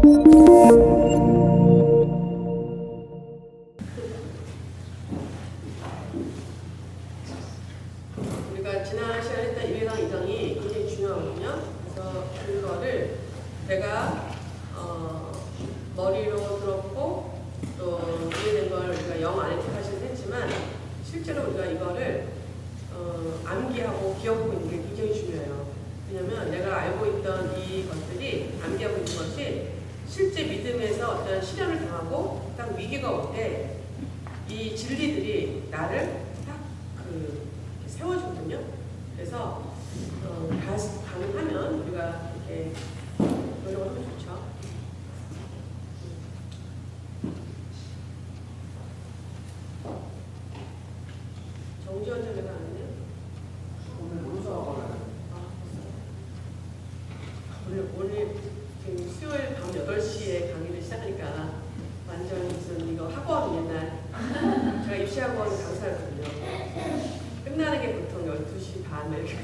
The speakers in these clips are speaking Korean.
우리가 지난 시간에 했던 1강, 2강이 굉장히 중요하거든요. 그래서 그거를 내가 머리로 들었고 또 이해된 걸 우리가 영어 안에 사실 했지만 실제로 우리가 이거를 암기하고 기억하고 있는 게 굉장히 중요해요. 왜냐하면 내가 알고 있던 이 것들이 암기하고 있는 것이 실제 믿음에서 어떤 시련을 당하고 딱 위기가 올 때 이 진리들이 나를 딱 세워주거든요. 그래서 가능하면 우리가 이렇게 노력을 하면 좋죠. 정지원 전례가 안 했네요. 오늘 문서학원은 오늘 지금 수요일 밤 8시에 강의를 시작하니까 완전 무슨 이거 학원 옛날 제가 입시학원 강사였거든요. 끝나는 게 보통 12시 반 이렇게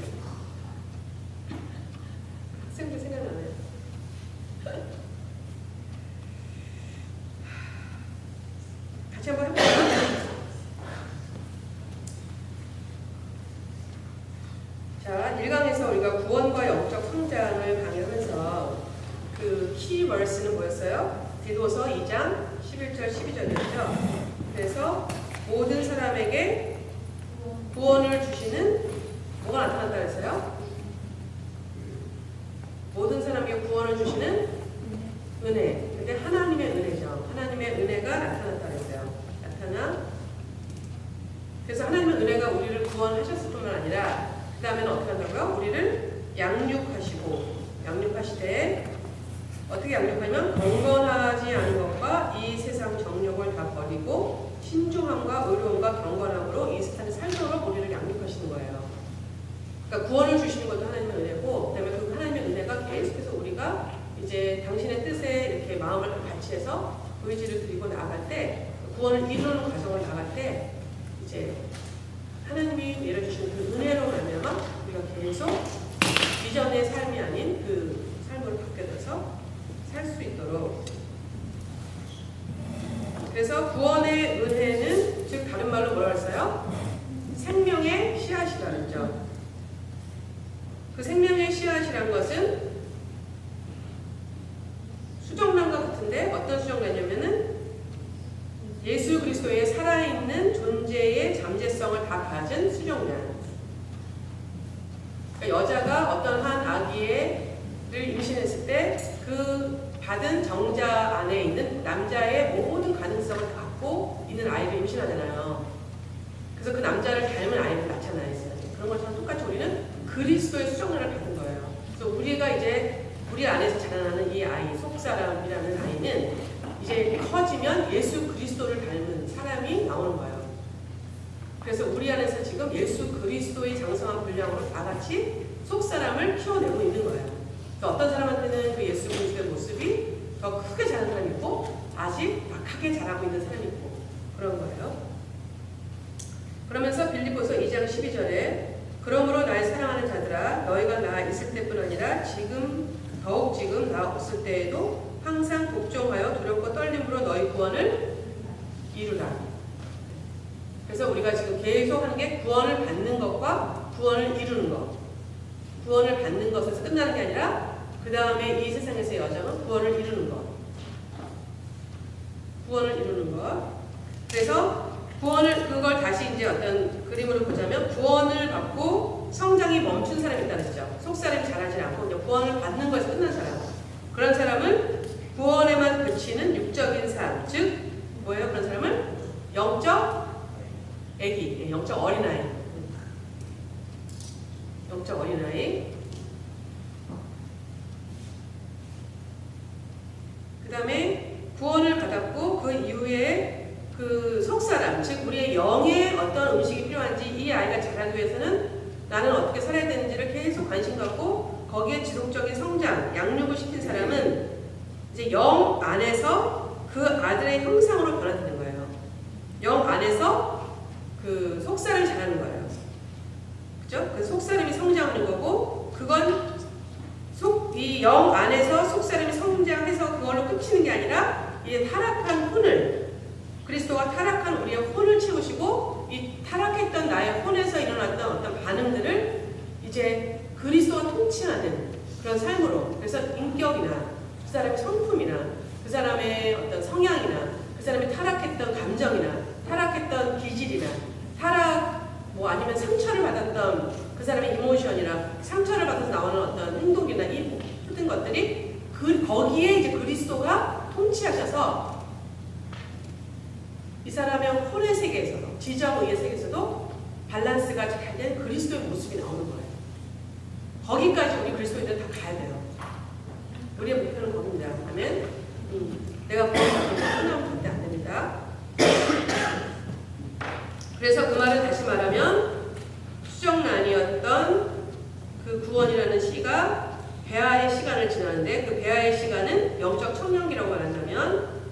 학생들 생각나네요. 같이 한번 해볼까요? 자, 1강에서 우리가 구원과 영적 성장을 강의하면서 그 키워드는 뭐였어요? 디도서 2장 11절 12절이었죠. 그래서 모든 사람에게 구원을 주시는 뭐가 나타난다 그랬어요? 모든 사람에게 구원을 주시는 은혜. 근데 하나님의 은혜죠. 하나님의 은혜가 나타났다 그랬어요. 그래서 하나님의 은혜가 우리를 구원하셨을 뿐만 아니라 그 다음에는 어떻게 한다고요? 우리를 양육하시되 어떻게 양육하냐면 경건하지 않은 것과 이 세상 정욕을 다 버리고 신중함과 의로움과 경건함으로 이 세상에 살도록 우리를 양육하시는 거예요. 그러니까 구원을 주시는 것도 하나님의 은혜고, 그다음에 그 하나님의 은혜가 계속해서 우리가 이제 당신의 뜻에 이렇게 마음을 같이 해서 의지를 드리고 나아갈 때, 구원을 이루는 과정을 나갈 때 이제 하나님이 내려주시는 그 은혜로 말미암아 우리가 계속 이전의 삶이 아닌 그 삶으로 바뀌어서 살 수 있도록. 그래서 구원의 은혜는 즉 다른 말로 뭐라고 했어요? 생명의 씨앗이라는 점. 그 생명의 씨앗이라는 것은 수정란과 같은데 어떤 수정란이냐면은 예수 그리스도의 살아있는 존재의 잠재성을 다 가진 수정란. 그러니까 여자가 어떤 한 아기를 임신했을 때 그 받은 정자 안에 있는 남자의 모든 가능성을 다 갖고 있는 아이를 임신하잖아요. 그래서 그 남자를 닮은 아이를 낳잖아요. 그런 것처럼 똑같이 우리는 그리스도의 수정란을 받은 거예요. 그래서 우리가 이제 우리 안에서 자라나는 이 아이, 속사람이라는 아이는 이제 커지면 예수 그리스도를 닮은 사람이 나오는 거예요. 그래서 우리 안에서 지금 예수 그리스도의 장성한 분량으로 다 같이 속사람을 키워내고 있는 거예요. 그러니까 어떤 사람한테는 그 예수 그리스도의 모습이 더 크게 자라는 사람이 있고 아직 약하게 자라고 있는 사람이 있고 그런 거예요. 그러면서 빌립보서 2장 12절에 그러므로 나의 사랑하는 자들아 너희가 나 있을 때뿐 아니라 더욱 지금 나 없을 때에도 항상 복종하여 두렵고 떨림으로 너희 구원을 이루라. 그래서 우리가 지금 계속 하는 게 구원을 받는 것과 구원을 이루는 것. 구원을 받는 것에서 끝나는 게 아니라 그 다음에 이 세상에서의 여정은 구원을 이루는 것. 구원을 이루는 것. 그래서 그걸 다시 이제 어떤 그림으로 보자면 구원을 받고 성장이 멈춘 사람이 있다는 거죠. 속사람이 자라지 않고 그냥 구원을 받는 것에서 끝난 사람. 그런 사람은 구원에만 그치는 육적인 삶. 즉 뭐예요? 그런 사람은 영적 애기, 영적 어린아이. 영적 어린아이. 그 다음에 구원을 받았고 그 이후에 그 속사람, 즉 우리의 영의 어떤 음식이 필요한지 이 아이가 자라기 위해서는 나는 어떻게 살아야 되는지를 계속 관심 갖고 거기에 지속적인 성장, 양육을 시킨 사람은 이제 영 안에서 그 아들의 형상으로 변화되는 거예요. 영 안에서 그 속사람이 자라는 거예요. 그죠? 그 속사람이 성장하는 거고 그건 이 영 안에서 속사람이 성장해서 그걸로 끝이 이 타락한 혼을, 그리스도가 타락한 우리의 혼을 채우시고 이 타락했던 나의 혼에서 일어났던 어떤 반응들을 이제 그리스도가 통치하는 그런 삶으로, 그래서 인격이나 그 사람의 성품이나 그 사람의 어떤 성향이나 그 사람이 타락했던 감정이나 타락했던 기질이나 뭐 아니면 상처를 받았던 그 사람의 이모션이나 상처를 받아서 나오는 어떤 행동이나 이 모든 것들이 거기에 이제 그리스도가 통치하셔서 이 사람의 혼의 세계에서도, 지정의의 세계에서도 밸런스가 잘 된 그리스도의 모습이 나오는 거예요. 거기까지 우리 그리스도인들은 다 가야 돼요. 우리의 목표는 거기입니다. 아멘. 내가 구원받는 거 끝나면 절대 안 됩니다. 그래서 그 말은 다시 말하면 수정란이었던 그 구원이라는 시가 배아의 시간을 지나는데, 그 배아의 시간은 영적 청년기라고 말한다면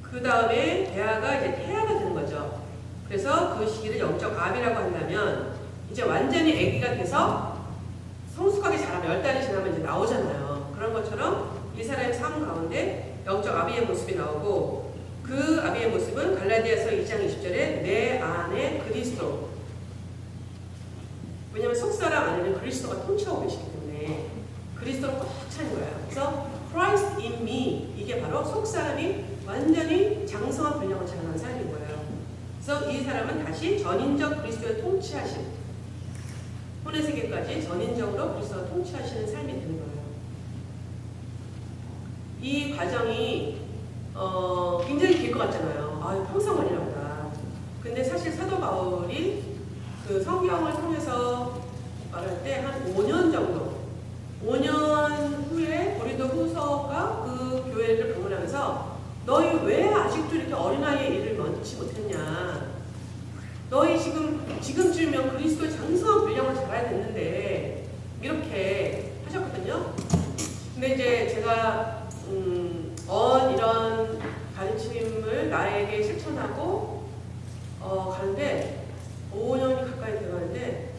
그 다음에 배아가 이제 태아가 되는 거죠. 그래서 그 시기를 영적 아비라고 한다면 이제 완전히 아기가 돼서 성숙하게 자라면 10달이 지나면 이제 나오잖아요. 그런 것처럼 이 사람의 삶 가운데 영적 아비의 모습이 나오고, 그 아비의 모습은 갈라디아서 2장 20절에 내 안에 그리스도, 왜냐하면 속사람 안에는 그리스도가 통치하고 계시기 때문에 그리스도를 꽉 차는 거예요. 그래서 Christ in me, 이게 바로 속사람이 완전히 장성한 분량을 자랑하는 삶인 거예요. 그래서 이 사람은 다시 전인적 그리스도의 통치하심, 혼의 세계까지 전인적으로 그리스도가 통치하시는 삶이 되는 거예요. 이 과정이 굉장히 길 것 같잖아요. 평생 걸리나 보다. 근데 사실 사도 바울이 그 성경을 통해서 말할 때 한 5년 정도, 5년 후에 고린도 후서가 그 교회를 방문하면서 너희 왜 아직도 이렇게 어린아이의 일을 면치 못했냐. 너희 지금쯤이면 그리스도의 장성한 분량을 자라야 됐는데, 이렇게 하셨거든요. 근데 이제 제가 이런 가르침을 나에게 실천하고 가는데 5년이 가까이 돼가는데,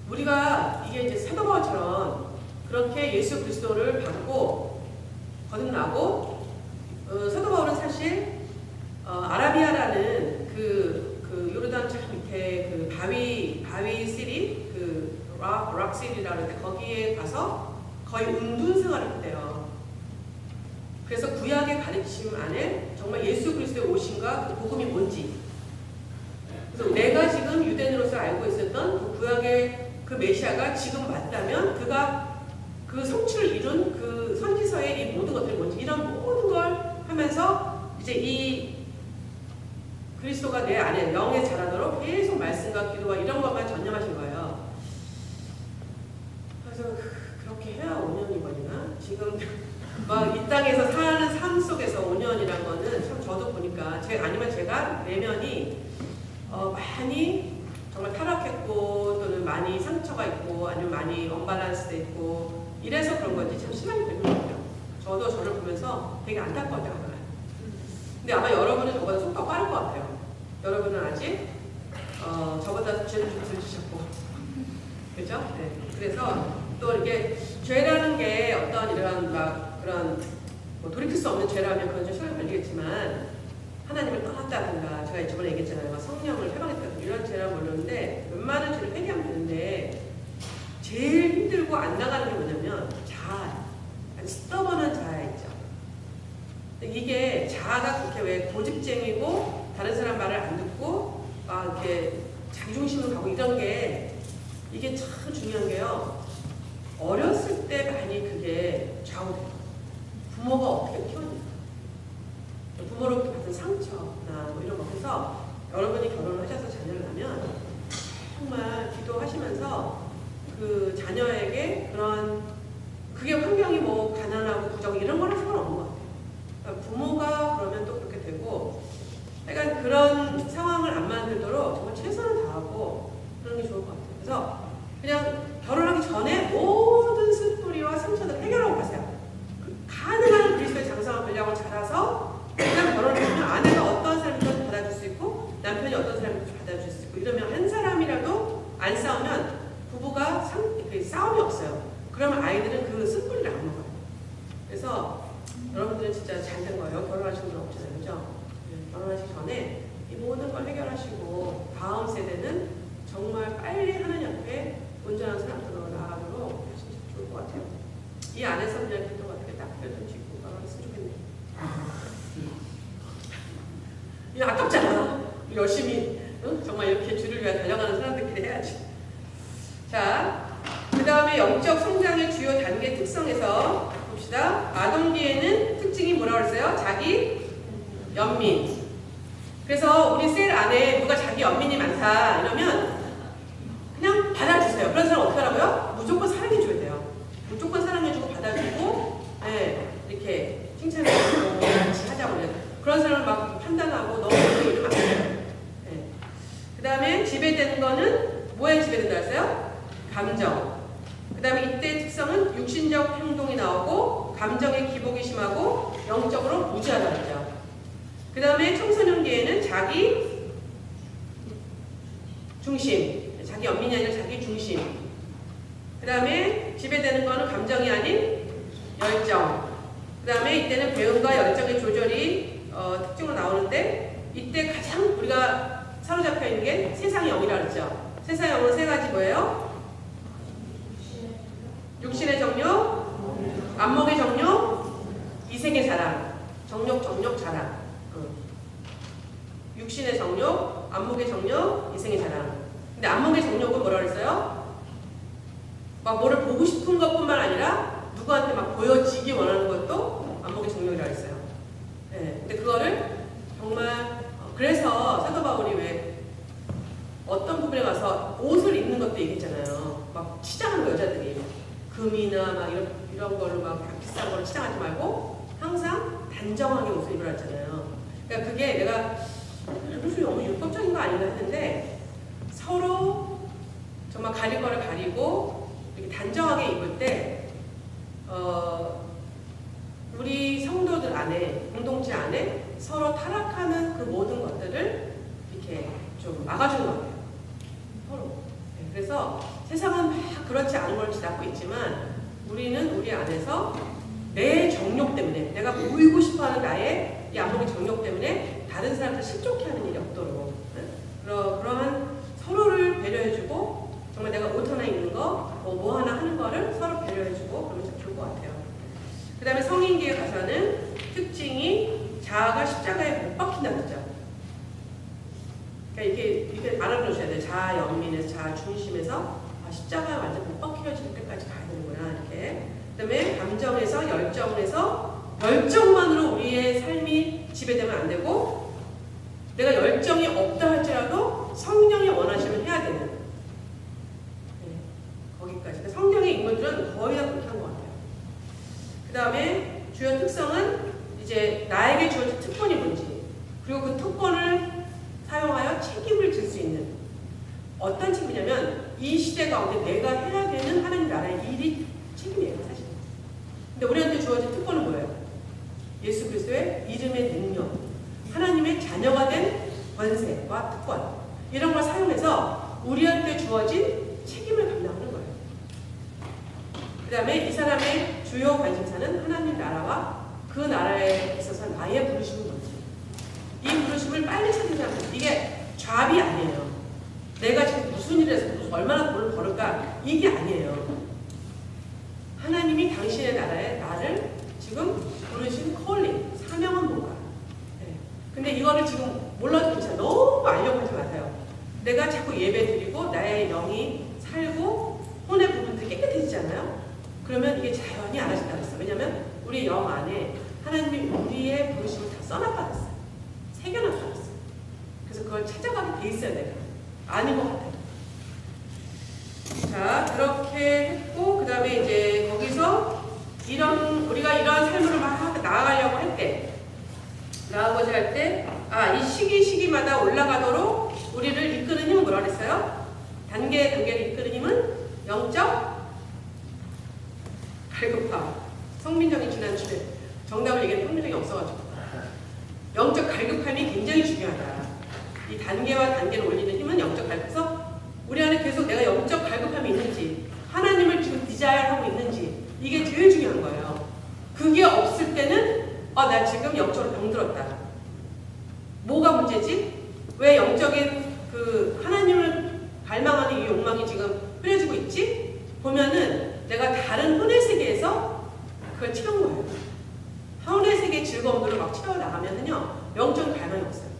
우리가 이게 이제 사도 바울처럼 그렇게 예수 그리스도를 받고 거듭나고, 사도 바울은 사실 아라비아라는 그 요르단 저 밑에 그 바위 시리, 그 락 시리라고 하는데 거기에 가서 거의 은둔 생활을 했대요. 그래서 구약의 가르침 안에 정말 예수 그리스도의 오심과 그 복음이 뭔지, 그래서 내가 지금 유대인으로서 알고 있었던 그 구약의 그 메시아가 지금 맞다면 그가 그 성취를 이룬 그 선지서의 이 모든 것들이 뭔지, 이런 모든 걸 하면서 이제 이 그리스도가 내 안에 영에 자라도록 계속 말씀과 기도와 이런 것만 전념하신 거예요. 그래서 그렇게 해야 5년이 걸리나? 지금 막 이 땅에서 사는 삶 속에서 5년이란 거는 참 저도 보니까 아니면 제가 내면이 많이 정말 타락했고, 또는 많이 상처가 있고, 아니면 많이 언밸런스돼 있고, 이래서 그런 건지 참 시간이 걸리는 것 같아요. 저도 저를 보면서 되게 안타까울 때가 많아요. 근데 아마 여러분은 저보다 속도가 빠를 것 같아요. 여러분은 아직 저보다 죄를 좀 덜 지셨고, 그죠? 네. 그래서 또 이렇게 죄라는 게 어떤 이런 그런 돌이킬 수 없는 죄라면 그건 좀 시간이 걸리겠지만, 하나님을 떠났다든가, 제가 저번에 얘기했잖아요. 성령을 회방했다든가 이런 죄라 모르는데 웬만한 죄를 회개하면 되는데, 제일 힘들고 안 나가는 게 뭐냐면 자아, 스터번한 자아 있죠. 이게 자아가 그렇게 왜 고집쟁이고 다른 사람 말을 안 듣고 막 이렇게 자기중심으로 가고 이런 게, 이게 참 중요한 게요. 어렸을 때 많이 그게 좌우돼요. 부모가 어떻게 키웠는가, 부모로부터 받은 상처나 뭐 이런 거. 그래서 여러분이 결혼을 하셔서 자녀를 낳으면 정말 기도하시면서 그 자녀에게 그게 환경이 뭐 가난하고 부정 이런 거랑 상관없는 것 같아요. 그러니까 부모가 그러면 또 그렇게 되고, 약간 그런 상황을 안 만들도록 정말 최선을 다하고 그런 게 좋을 것 같아요. 그래서 그냥 결혼하기 전에 모든 슬프리와 상처를 해결하고 가세요. 가능한 그리스도의 장성한 분량을 자라서 그냥 결혼을 하면 아내가 어떤 사람이든 받아줄 수 있고, 남편이 어떤 사람이든 받아줄 수 있고, 이러면 한 사람이라도 안 싸우면 부부가 싸움이 없어요. 그러면 아이들은 그 슬프리를 안 먹어요. 그래서 여러분들은 진짜 잘 된 거예요. 결혼하시는 분 없잖아요. 그죠? 결혼하시기 전에 이 모든 걸 해결하시고 다음 세대는 정말 빨리 하나님 앞에 온전한 사람들로 나아가도록 하시면 좋을 것 같아요. 이 안에서 그냥 기도가 어떻게 딱 좀 짓고 결혼했으면 좋겠네요. 이거 아깝잖아. 열심히 정말 이렇게 주를 위해 달려가는 사람들끼리 해야지. 자, 그 다음에 영적 성장의 주요 단계 특성에서 봅시다. 아동 뒤에는 특징이 뭐라고 그랬어요? 자기 연민. 그래서 우리 셀 안에 누가 자기 연민이 많다 이러면 그냥 받아주세요. 그런 사람 어떻게 하라고요? 무조건 사랑해줘야 돼요. 무조건 사랑해주고 받아주고, 네, 이렇게 칭찬해주고 같이 하자고 그래요. 그런 사람을 막 판단하고 너무 이러면 안 돼요. 네. 그 다음에 지배되는 거는 뭐에 지배된다 했어요? 감정. 그 다음에 이때 특성은 육신적 행동이 나오고 감정의 기복이 심하고 영적으로 무지하다 그랬죠. 그 다음에 청소년기에는 자기 중심, 자기 연민이 아니라 자기 중심. 그 다음에 지배되는 거는 감정이 아닌 열정. 그 다음에 이때는 배움과 열정의 조절이 특징으로 나오는데 이때 가장 우리가 사로잡혀 있는 게 세상의 영이라 그랬죠. 세상의 영은 세 가지 뭐예요? 육신의 정욕, 안목의 정욕, 이생의 자랑. 정욕, 자랑. 육신의 정욕, 안목의 정욕, 이생의 자랑. 근데 안목의 정욕은 뭐라 그랬어요? 막 뭐를 보고 싶은 것뿐만 아니라 누구한테 막 보여지기 원하는 것도 안목의 정욕이라 했어요. 네, 근데 그거를 정말 그래서 사도 바울이 왜 어떤 부분에 가서 옷을 입는 것도 얘기했잖아요. 막 치장하는 거 여자들이 금이나 막 이런 걸로 막 비싼 걸로 치장하지 말고 항상 단정하게 옷을 입으라 했잖아요. 그러니까 그게 내가 무슨 너무 율법적인 거 아닌가 했는데 서로 정말 가릴 거를 가리고 이렇게 단정하게 입을 때 우리 성도들 안에 공동체 안에 서로 타락하는 그 모든 것들을 이렇게 좀 막아주는 것 같아요. 서로. 네, 그래서 세상은 막 그렇지 않은 걸 지닫고 있지만 우리는 우리 안에서 내 정욕 때문에 내가 보이고 싶어하는 나의 이 안목의 정욕 때문에 다른 사람들 실족해 하는 일이 없도록 그러한 서로를 배려해주고 정말 내가 옷 하나 입는 거 뭐 하나 하는 거를 서로 배려해주고 그러면 참 좋을 것 같아요. 그 다음에 성인기에 가서는 특징이 자아가 십자가에 못 박힌다는 거죠. 그러니까 이렇게 알아보셔야 돼요. 자아 연민에서 자아 중심에서 십자가에 완전 못 박혀질 때까지 가야 되는구나 이렇게. 그 다음에 감정에서 열정만으로 우리의 삶이 지배되면 안 되고 내가 열정이 없다 할지라도 성령이 원하시면 해야 되는 거기까지. 그러니까 성경의 인물들은 거의 다 그렇게 한 것 같아요. 그 다음에 주요 특성은 이제 나에게 주어진 특권이 뭔지 그리고 그 특권을 사용하여 책임을 질 수 있는 어떤 책임이냐면 이 시대 가운데 내가 해야 되는 하나님 나라의 일이 책임이에요 사실. 근데 우리한테 주어진 특권은 뭐예요? 예수 그리스도의 이름의 능력, 하나님의 자녀가 된 권세와 특권 이런 걸 사용해서 우리한테 주어진 책임을 감당하는 거예요. 그 다음에 이 사람의 주요 관심사는 하나님 나라와 그 나라에 있어서 나의 부르심은 뭔지 이 부르심을 빨리 찾는 사람 이게 잡이 아니에요. 내가 지금 무슨 일을 해서 얼마나 돈을 벌을까 이게 아니에요. 하나님이 당신의 나라에 나를 지금 부르신 콜링, 사명은 뭔가. 네. 근데 이거를 지금 몰라도 괜찮아. 너무 알려고 하지 마세요. 내가 자꾸 예배 드리고 나의 영이 살고 혼의 부분들이 깨끗해지잖아요. 그러면 이게 자연히 알아진다고 했어요. 왜냐면 우리 영 안에 하나님이 우리의 부르심을 다 써놨받았어요. 새겨놨받았어요. 그래서 그걸 찾아가게 돼 있어야 돼요. 아닌 것 같아요. 자, 그렇게 했고 그 다음에 이제 거기서 우리가 이러한 삶으로 막 나아가려고 할 때 나아가고자 할 때 이 시기마다 올라가도록 우리를 이끄는 힘은 뭐라 그랬어요? 단계를 이끄는 힘은 영적 갈급함. 성민정이 지난주에 정답을 얘기하는 성민정이 없어가지고 영적 갈급함이 굉장히 중요하다. 이 단계와 단계를 올리는 힘은 영적 갈급해서 우리 안에 계속 내가 영적 갈급함이 있는지 하나님을 지금 디자이어하고 있는지 이게 제일 중요한 거예요. 그게 없을 때는 나 지금 영적으로 병들었다. 뭐가 문제지? 왜 영적인 그 하나님을 갈망하는 이 욕망이 지금 흐려지고 있지? 보면은 내가 다른 혼의 세계에서 그걸 채운 거예요. 혼의 세계의 즐거움들을 막 채워나가면은요, 영적인 갈망이 없어요.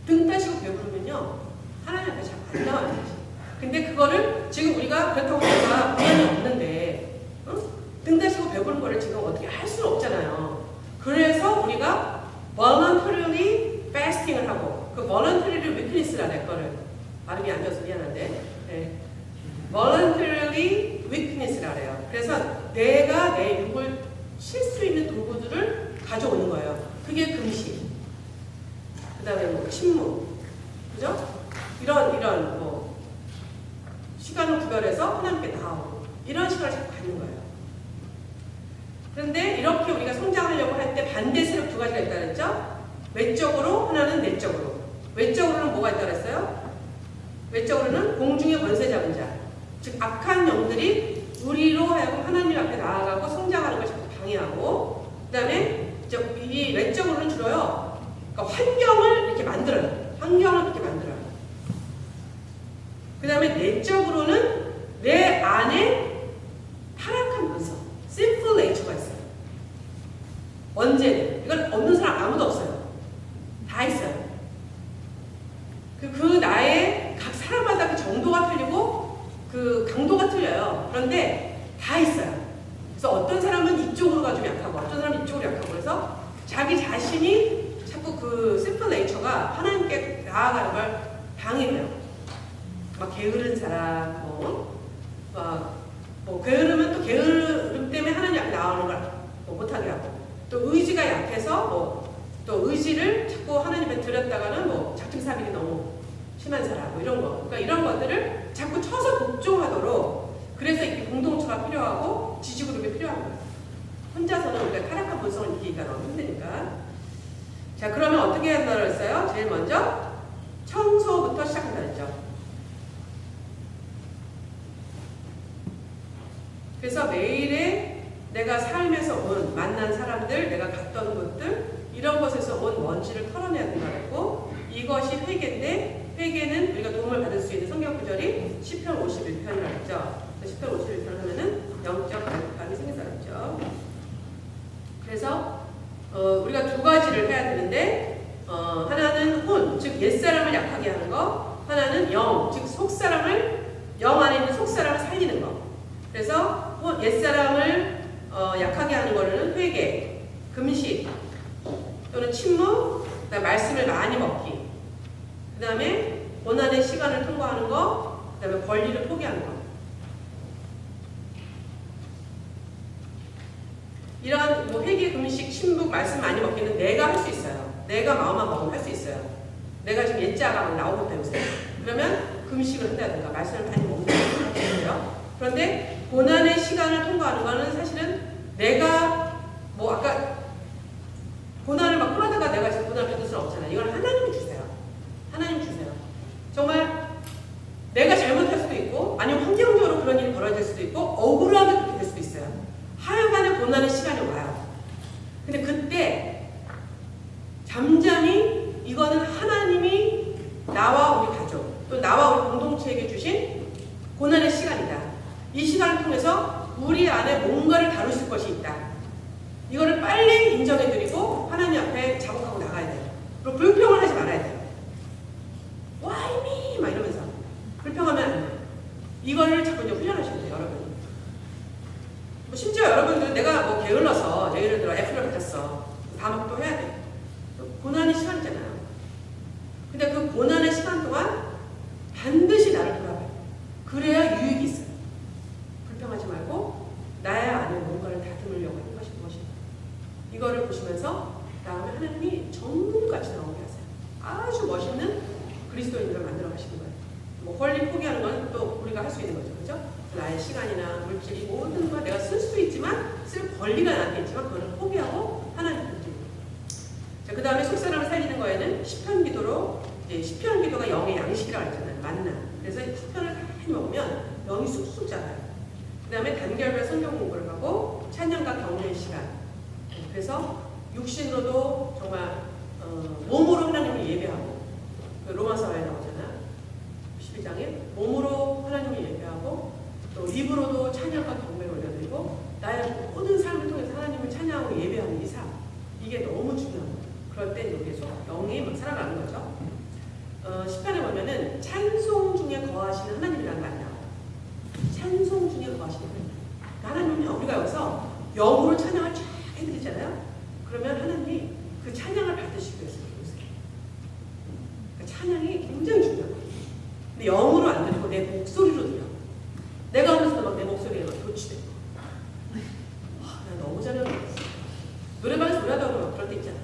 등 따시고 배부르면요, 하나님 앞에 잘 안 나와요. 근데 그거를 지금 우리가 그렇다고 내가 불안이 없는데, 응? 등 따시고 배부른 거를 지금 어떻게 할 수는 없잖아요. 그래서 우리가 voluntarily fasting을 하고, 그 voluntary를 weakness라 내 거를 발음이 안 좋아서 미안한데, 네. voluntarily weakness라 그래요. 그래서 내가 내 육을 쉴 수 있는 도구들을 가져오는 거예요. 그게 금식, 그 다음에 뭐 침묵, 그죠? 이런 뭐 시간을 구별해서 하나님께 나오고 이런 시간을 자꾸 갖는 거예요. 그런데 이렇게 우리가 성장하려고 할 때 반대 세력 두 가지가 있다 그랬죠? 외적으로, 하나는 내적으로. 외적으로는 뭐가 있다 그랬어요? 외적으로는 공중의 권세 잡은 자, 즉 악한 영들이 우리로 하여금 하나님 앞에 나아가고 성장하는 걸 자꾸 방해하고, 그 다음에 이 외적으로는 주로요, 그러니까 환경을 이렇게 만들어요. 환경을 이렇게 만들어요. 그 다음에 내적으로는 내 안에 타락한 본성, sinful nature가 있어요. 언제는 이건 없는 사람 아무도 없어요. 다 있어요. 그 나의 각 사람마다 그 정도가 틀리고 그 강도가 틀려요. 그런데 다 있어요. 그래서 어떤 사람은 이쪽으로 좀 약하고 어떤 사람은 이쪽으로 약하고, 그래서 자기 자신이 자꾸 그 심플 네이처가 하나님께 나아가는 걸 방해해요. 막 게으른 사람, 뭐 게으르면 또 게으름 때문에 하나님 앞에 나오는 걸 못하게 하고, 또 의지가 약해서 또 의지를 자꾸 하나님 앞에 들였다가는 뭐 작심삼일이 너무 심한 사람, 뭐 이런 거. 그러니까 이런 것들을 자꾸 쳐서 복종하도록, 그래서 이렇게 공동체가 필요하고 지지그룹이 필요한 거예요. 혼자서는 우리가 타락한 본성을 이기기가 너무 힘드니까. 자, 그러면 어떻게 한다고 했어요? 제일 먼저 청소부터 시작한다 했죠. 그래서 매일의 내가 삶에서 온 만난 사람들, 내가 갔던 곳들, 이런 곳에서 온 먼지를 털어내야 된다고 했고, 이것이 회개인데, 회개는 우리가 도움을 받을 수 있는 성경 구절이 시편 51편이라고 했죠. 10편 51편을 하면은 영적 갈급함이 생긴다고 했죠. 그래서 우리가 두 가지를 해야 되는데, 하나는 혼, 즉 옛사람을 약하게 하는 거, 하나는 영, 즉 속사람을, 영 안에 있는 속사람을 살리는 거. 그래서 옛사람을 약하게 하는 거는 회개, 금식, 또는 침묵, 그다음에 말씀을 많이 먹기, 그 다음에 고난의 시간을 통과하는 거, 그 다음에 권리를 포기하는 거. 이런 뭐 회개, 금식, 침묵, 말씀 많이 먹기는 내가 할 수 있어요. 내가 마음만 먹으면 할 수 있어요. 내가 지금 옛자가 막 나오고 때문에. 그러면 금식을 한다든가 말씀을 많이 먹는다든가. 그런데 고난의 시간을 통과하는 거는 사실은 내가 뭐 아까 고난을 막 끌어다가 내가 지금 고난을 받을 수는 없잖아요. 이건 하나님이 주세요. 하나님 주세요. 정말 내가 잘못할 수도 있고, 아니면 환경적으로 그런 일이 벌어질 수도 있고, 억울하게 그렇게 될 수도 있어요. 하여간에 고난의 시간이 와요. 근데 그때 잠잠히 이거는 하나님이 나와 우리 가족, 또 나와 우리 공동체에게 주신 고난의 시간이다. 이 시간을 통해서 우리 안에 뭔가를 다루실 것이 있다. 이거를 빨리 인정해드리고 하나님 앞에 자복하고 나가야 돼요. 그리고 불평을 하지 말아야 돼요. Why me? 막 이러면서 불평하면 안 돼요. 이거를 자꾸 이제 훈련하셔야 돼요, 여러분. 뭐 심지어 여러분들 내가 뭐 게을러서 예를 들어 F를 받았어. 다음에 또 해야 돼. 고난의 시간이잖아요. 근데 그 고난의 시간 동안 반드시 나를 돌아봐요. 그래야 유익이 있어요. 불평하지 말고 나의 안에 뭔가를 다듬으려고 하는 것이 무엇인가. 이거를 보시면서 다음에 하나님이 전문같이 나오게 하세요. 아주 멋있는 그리스도인들을 만들어 가시는 거예요. 뭐 권리 포기하는 건 또 우리가 할 수 있는 거죠. 그죠? 나의 시간이나 물질이 모든 걸 내가 쓸 수 있지만 쓸 권리가 나한테 있지만 그거를 포기하고 하나님 붙들고. 자, 그 다음에 속사람을 살리는 거에는 시편 기도로, 이제 시편 기도가 영의 양식이라고 했잖아요. 만나. 그래서 시편을 많이 먹으면 영이 쑥쑥 자라요. 그 다음에 단결별 성경 공부를 하고 찬양과 경례의 시간. 그래서 육신으로도 정말 몸으로 하나님을 예배하고 그 로마서에 나오잖아. 12장에 몸으로 하나님을 예배하고 또 입으로도 찬양과 경배를 올려드리고 나의 모든 삶을 통해서 하나님을 찬양하고 예배하는 이 삶. 이게 너무 중요한 거예요. 그럴 때 여기서 영이 막 살아가는 거죠. 10편에 보면은 찬송 중에 거하시는 하나님이라는 말이 나와요. 찬송 중에 거하시는 하나님. 하나님은 우리가 여기서 영으로 찬양을 쫙 해드리잖아요. 그러면 하나님이 그 찬양을 받으시기 위해서 그러니까 찬양이 굉장히 중요한 거예요. 근데 영으로 안 드리고 내 목소리로 드려. 내가 오면서 막 내 목소리가 막 도취되고. 나 너무 잘해야겠어. 노래방에서 노래하다 보면 그럴 때 있잖아.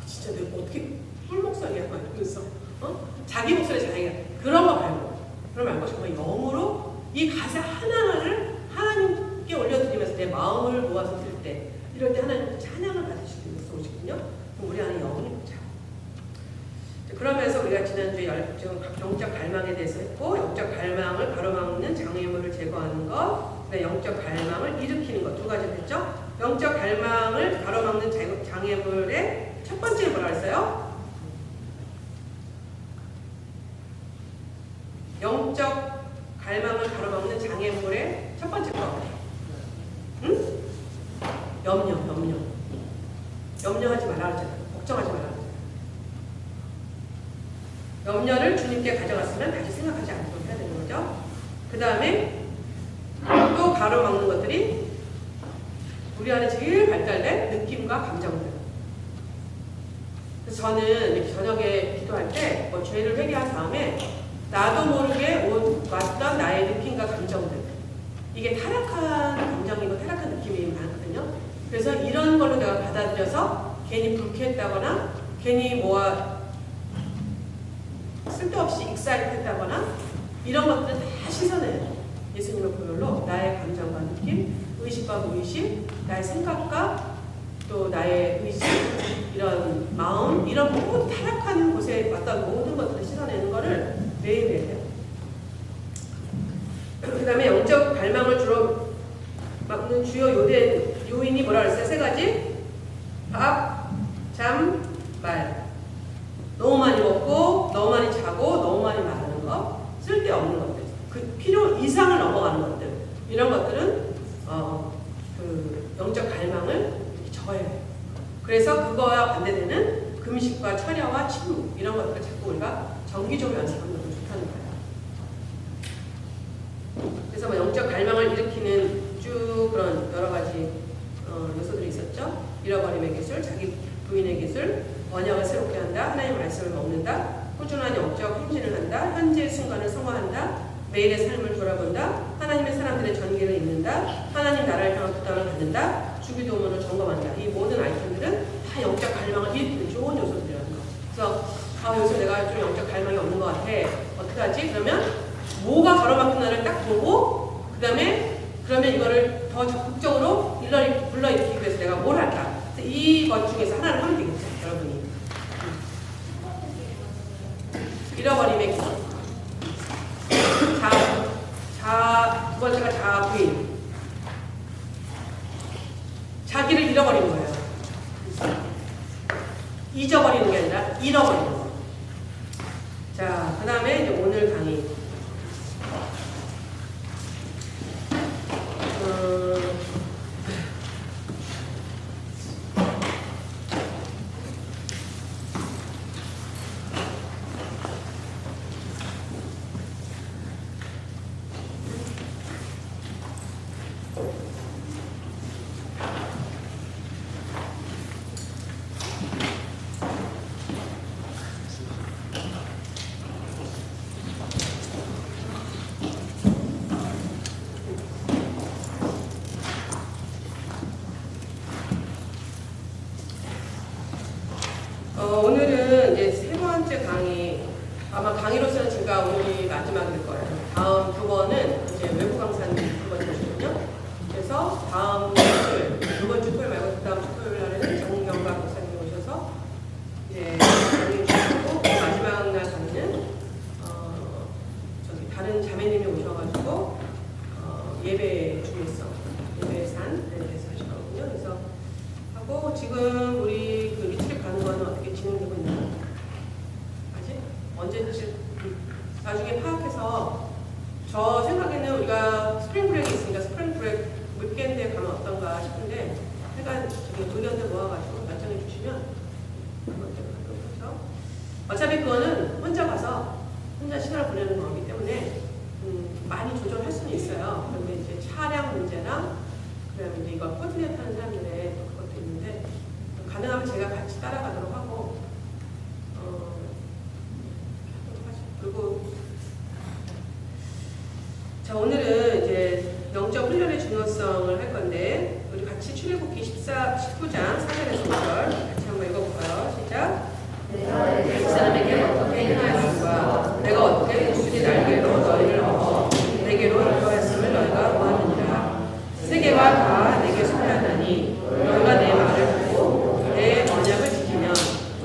진짜 내가 어떻게 꿀 목소리야? 막 이러면서. 자기 목소리 자기가. 그런 거 말고. 그런 거 말고 정말 영으로 이 가사 하나하나를 하나님께 올려드리면서 내 마음을 모아서 들 때, 이럴 때 하나님 찬양을 받으시기 위해서 오시거든요. 그럼 우리 안에 영이 보자. 그러면서 우리가 지난주에 영적 갈망에 대해서 했고, 영적 갈망을 가로막는 장애물을 제거하는 것, 영적 갈망을 일으키는 것 두 가지를 했죠. 영적 갈망을 가로막는 장애물의 첫 번째는 뭐라 그랬어요? 영적 갈망을 가로막는 장애물의 첫 번째 거. 응? 염려. 염려하지 말라 그랬잖아요. 걱정하지 말라 그랬잖아요. 염려를 주님께 가져갔으면 다시 생각하지 않도록 해야 되는 거죠. 그 다음에 또 가로막는 것들이 우리 안에 제일 발달된 느낌과 감정들. 그래서 저는 이렇게 저녁에 기도할 때 뭐 죄를 회개한 다음에 나도 모르게 왔던 나의 느낌과 감정들, 이게 타락한 감정이고 타락한 느낌이 많거든요. 그래서 이런 걸로 내가 받아들여서 괜히 불쾌했다거나 괜히 쓸데없이 익사이트했다거나 이런 것들은 다 씻어내요. 예수님의 보혈로 나의 감정과 느낌, 의식과 무의식, 나의 생각과 또 나의 의식, 이런 마음, 이런 모든 타락한 곳에 왔던 모든 것들을 씻어내는 것을 매일매일 해요. 그 다음에 영적 갈망을 주로 막는 주요 요인이 뭐라 그랬어요? 세 가지? 밥, 잠, 말. 너무 많이 먹고, 너무 많이 자고, 너무 많이 말하는 거, 쓸데없는 것들, 그 필요 이상을 넘어가는 것들, 이런 것들은 그 영적 갈망을 적어야 해요. 그래서 그거와 반대되는 금식과 철야와 침묵, 이런 것들을 자꾸 우리가 정기적으로 연습하는 것도 좋다는 거예요. 그래서 뭐 영적 갈망을 일으키는 쭉 그런 여러 가지 요소들이 있었죠. 잃어버림의 기술, 자기 부인의 기술, 언약을 새롭게 한다, 하나님의 말씀을 먹는다, 꾸준한 영적 행진을 한다, 현재의 순간을 성화한다, 매일의 삶을 돌아본다, 하나님의 사람들의 전기를 입는다, 하나님 나라를 향한 부담을 갖는다, 주기도문을 점검한다. 이 모든 아이템들은 다 영적 갈망을 일으키는 좋은 요소들이라는 거. 그래서 요새 내가 좀 영적 갈망이 없는 것 같아. 어떻게 하지? 그러면 뭐가 가로막힌나를 딱 보고 그 다음에 그러면 이거를 더 적극적으로 불러일으키기 위해서 내가 뭘 할까? 이것 중에서 하나를 하면 되겠죠, 여러분이. 잃어버림의 기술. 두 번째가 자부인. 자기를 잃어버리는 거예요. 잊어버리는 게 아니라 잃어버리는 거. 자, 그 다음에 이제 오늘 강의. 오늘은 이제 세 번째 강의, 아마 강의로서는 제가 오늘이 마지막일 거예요. 다음 두 번은 이제 외부 강사님 두 번째거든요. 그래서 다음 주, 이번 주 토요일 말고 다음 주 토요일 날에는 정경과 목사님이 오셔서 이제 강의 주시고, 마지막 날 강의는 다른 자매님이 오셔가지고 예배 중에서 예배 산에 대해서 하시거든요. 그래서 하고 지금 우리 그 리트릿 가는 거는 어떻게 진행되고 있나요? 아직? 언제든지 나중에 파악해서 저 생각에는 우리가 스프링 브레이크 있으니까 스프링 브레이크 위켄드에 가면 어떤가 싶은데 약간 저기 의견들 모아가지고 결정해 주시면 그렇죠? 어차피 그거는 혼자 가서 혼자 시간을 보내는 거기 때문에 많이 조절할 수는 있어요. 그런데 이제 차량 문제나 그다음에 이제 이걸 코디네이트 하는 사람들의 그것도 있는데 가능하면 제가 같이 따라가도록 하고 그리고 자 오늘은 이제 영적 훈련의 중요성을 할 건데 우리 같이 출애굽기 19장 4절에서 5절 같이 한번 읽어볼까요? 시작. 그 사람에게 어떻게 행하였음과 내가 어떻게 독수리 날개로 너희를 얻어 내게로 인도하였음을 너희가 보았느니라. 세계가 다 내게 속하나니 너희가 내 말을 듣고 내 언약을 지키면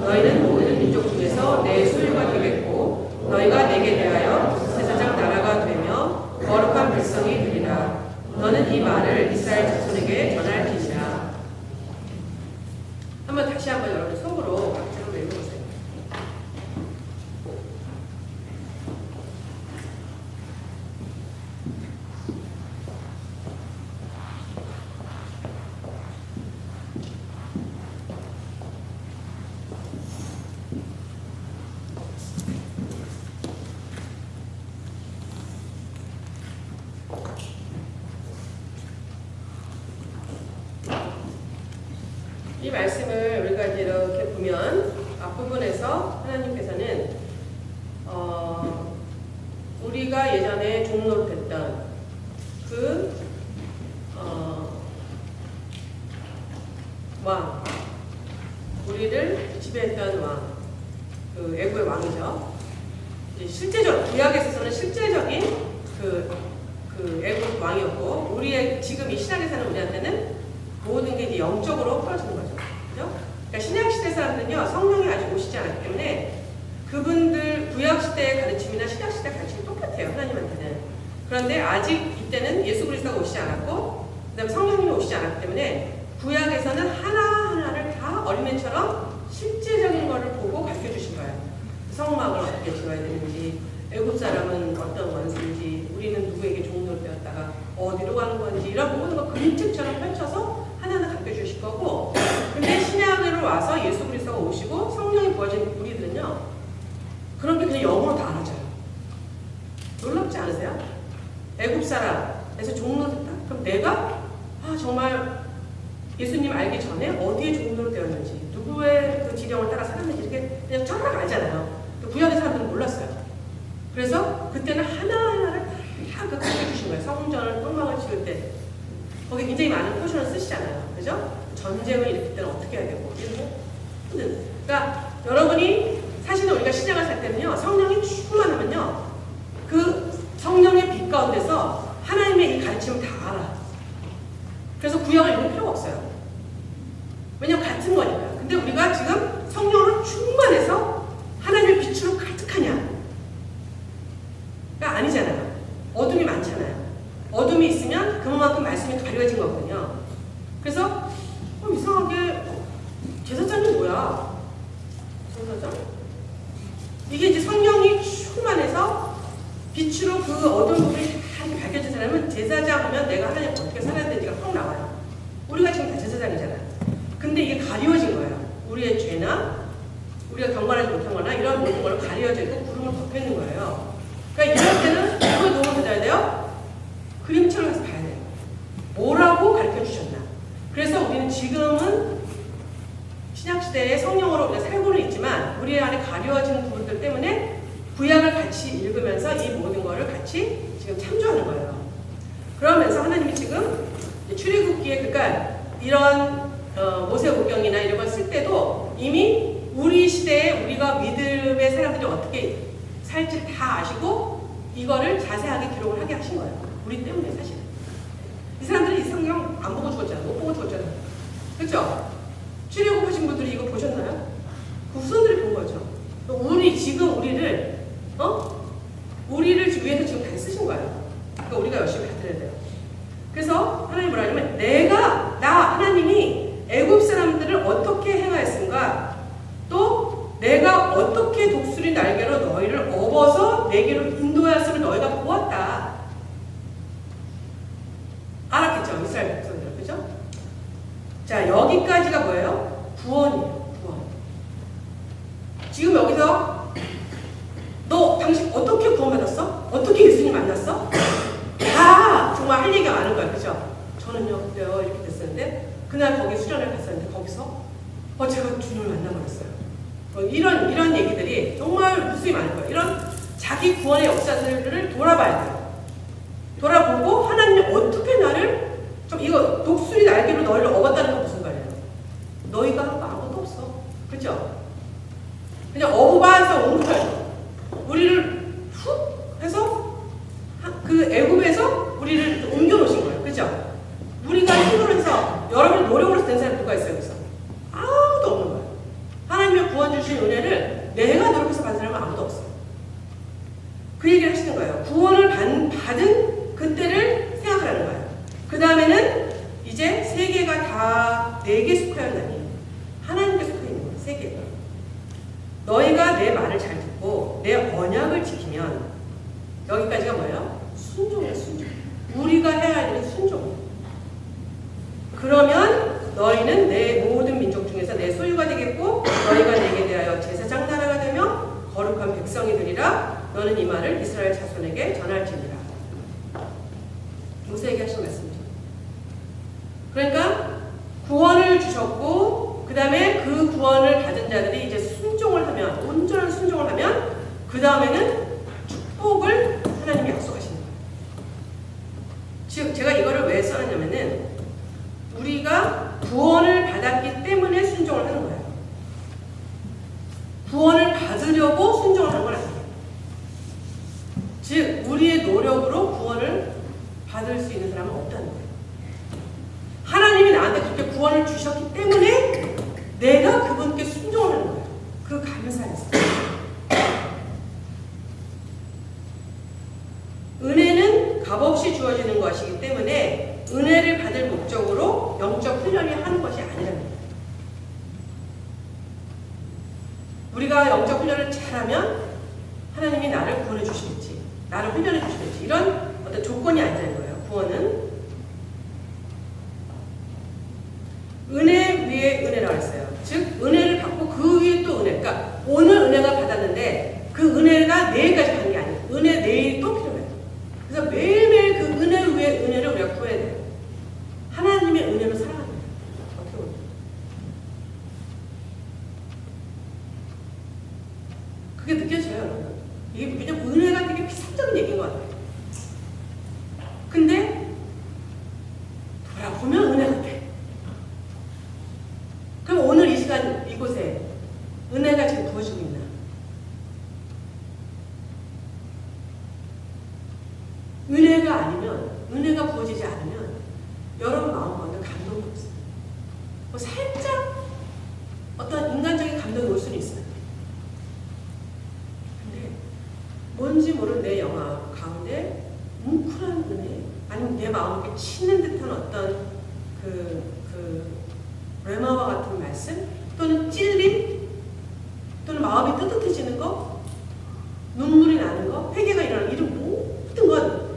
너희는 모든 민족 중에서 내 소유가 되겠고 너희가 내게 대하여 제사장 나라가 되며 거룩한 백성이 되리라. 너는 이 말을 이스라엘 자손에게 전할지니라. 한번 다시 한번 여러분 속으로 같이 한번 읽어보세요. 이 말씀을 우리가 이제 이렇게 보면 앞부분에서 하나님께서는 우리가 예전에 종노릇했던 그 왕, 우리를 지배했던 왕, 그 애국의 왕이죠. 이제 실제적 구약에 있어서는 실제적인 그 애국 왕이었고 우리의 지금 이 신약에 사는 우리한테는 모든 게 이제 영적으로 풀어지는 거죠. 그죠? 그러니까 신약시대 사람들은요, 성령이 아직 오시지 않았기 때문에 그분들 구약시대의 가르침이나 신약시대 가르침이 똑같아요. 하나님한테는. 그런데 아직 이때는 예수 그리스도가 오시지 않았고 그 다음에 성령님이 오시지 않았기 때문에 구약에서는 하나하나를 다 어린애처럼 실제적인 거를 보고 가르쳐 주신 거예요. 성막을 어떻게 지어야 되는지, 애굽 사람은 어떤 원수인지, 우리는 누구에게 종노릇 되었다가 어디로 가는 건지 이런 모든 거 그림책처럼 펼쳐서 하나하나 가르쳐 주실 거고 근데 신약으로 와서 예수 그리스도가 오시고 성령이 부어진 우리들은요 그런 게 그냥 영어로 다 알아져요. 놀랍지 않으세요? 애굽 사람에서 종노릇했다? 그럼 내가 정말 예수님 알기 전에 어디에 종노릇 되었는지 누구의 그 지령을 따라 살았는지 이렇게 그냥 쫙 알잖아요. 구약의 사람들은 몰랐어요. 그래서 그때는 하나하나를 다 가르쳐 주신 거예요. 성전을 성막을 지을 때 거기 굉장히 많은 포션을 쓰시잖아요. 그죠? 전쟁을 일으킬 때는 어떻게 해야 되고 이런 거. 그러니까 여러분이 사실은 우리가 신약을 살 때는요 성령이 충만하면요 그 성령의 빛 가운데서 하나님의 이 가르침을 다 알아. 그래서 구약을 읽을 필요가 없어요. 왜냐면 같은 거니까. 근데 우리가 지금 성령으로 충만해서 하나님의 빛으로 가득하냐? 그러니까 아니잖아요. 어둠이 많잖아요. 어둠이 있으면 그만큼 말씀이 가려진 거거든요. 그래서 이상하게 제사장이 뭐야? 제사장? 이게 이제 성령이 충만해서 빛으로 그 어두운 부분이 다 이렇게 밝혀진 사람은 제사장 하면 내가 하나님 어떻게 살아야 되는지가 확 나와요. 우리가 지금 다 제사장이잖아요. 근데 이게 가려진 거예요. 우리의 죄나 우리가 경건하지 못한 거나 이런 모든 걸 가려져 있고 구름을 덮여 있는 거예요. 그러니까 이럴 때는 누가 도움을 받아야 돼요? 그림처럼 해서 봐야 돼요. 뭐라고 가르쳐 주셨나? 그래서 우리는 지금은 신약시대에 성령으로 우리가 살고는 있지만 우리 안에 가려진 부분들 때문에 구약을 같이 읽으면서 이 모든 거를 같이 지금 참조하는 거예요. 그러면서 하나님이 지금 출애굽기에 그러니까 이런 모세오경이나 이런 걸 쓸 때도 이미 우리 시대에 우리가 믿음의 사람들이 어떻게 살지를 다 아시고 이거를 자세하게 기록을 하게 하신 거예요. 우리 때문에 사실은. 이 사람들이 이 성경 안 보고 죽었잖아. 못 보고 죽었잖아. 그렇죠? 출애굽하신 분들이 이거 보셨나요? 그 후손들이 본 거죠. 지금 우리를 위해서 지금 다 쓰신 거예요. 그러니까 우리가 열심히 받들어야 돼요. 그래서 하나님 뭐라 하냐면 하나님이 애굽 사람들 자, 여기까지가 뭐예요? 구원이에요. 구원. 지금 여기서 너 당신 어떻게 구원받았어? 어떻게 예수님 만났어? 다 정말 할 얘기가 많은 거야. 그죠? 저는요, 그래요. 이렇게 됐었는데 그날 거기 수련을 갔었는데 거기서 제가 주님을 만나버렸어요. 이런 얘기들이 정말 무수히 많은 거예요. 이런 자기 구원의 역사들을 돌아봐야 돼요. 돌아보고 하나님이 어떻게 나를 좀 이거 독수리 날개로 너희를 업었다는 건 무슨 말이에요? 너희가 한 거 아무것도 없어. 그죠? 그냥 업어봐서 온 거예요. 우리를 훅 해서 그 애굽에서 우리를 옮겨놓으신 거예요. 그죠? 우리가 힘으로 해서 여러분이 노력으로 된 사람 누가 있어요? 그래서 아무도 없는 거예요. 하나님의 구원 주신 은혜를 내가 노력해서 받은 사람은 아무도 없어요. 그 얘기를 하시는 거예요. 구원을 받은 그때를 생각하라는 거예요. 그 다음에는 이제 세계가 다 내게 속하였나니 하나님께 속해 있는 거예요. 세계가. 너희가 내 말을 잘 듣고 내 언약을 지키면 여기까지가 뭐예요? 순종이에요. 순종. 우리가 해야 할 일은 순종이에요. 그러면 너희는 내 모든 민족 중에서 내 소유가 되겠고 너희가 내게 대하여 제사장 나라가 되며 거룩한 백성이 되리라. 너는 이 말을 이스라엘 자손에게 전할지니라. 모세에게 하신 말씀이죠. 그러니까 구원을 주셨고 그 다음에 그 구원을 받은 자들이 이제 순종을 하면 온전한 순종을 하면 그 다음에는 축복을 하나님이 약속하시는 거예요. 즉 제가 이거를 왜 써놨냐면은 우리가 구원을 받았기 때문에 순종을 하는 거예요. 구원을 받으려고 순종을 하는 건 아니에요. 즉 우리의 노력으로 구원을 받을 수 있는 사람은 없다는 거예요. 하나님이 나한테 그렇게 구원을 주셨기 때문에 내가 그분께 순종을 하는 거예요. 그 감사에서. 은혜는 값없이 주어지는 것이기 때문에 은혜를 받을 목적으로 영적 훈련을 하는 것이 아니라는 거예요. 우리가 영적 훈련을 잘하면 하나님이 나를 구원해 주시겠지. 나를 훈련해 주시겠지. 이런 어떤 조건이 아니라는 거예요. 구원은 은혜 위에 은혜라고 했어요. 즉 은혜를 받고 그 위에 또 은혜. 그러니까 오늘 은혜가 받았는데 그 은혜가 내일까지 가는 게 아니에요. 은혜 내일 또 필요해요. 그래서 매일매일 그 은혜 위에 은혜를 우리가 구해야 돼요. 하나님의 은혜로 살아가는 거예요. 어떻게 보면. 그게 느껴져요, 여러분. 이게 그냥 은혜가 되게 비상적인 얘기인 것 같아요. 근데 돌아보면 은혜 같아. 그럼 오늘 이 시간 이곳에 은혜가 지금 부어지고 있나? 은혜가 아니면, 은혜가 부어지지 않으면 여러분 마음 가운데 감동이 없어요. 뭐 살짝 어떤 인간적인 감동이 올 수는 있어요. 근데 뭔지 모르는 내 영화 가운데 뭉클한 은혜, 아니면 내 마음을 이렇게 치는 듯한 어떤 레마와 같은 말씀, 또는 찔림, 또는 마음이 뜨뜻해지는 거, 눈물이 나는 거, 회개가 일어나는 이런 모든 건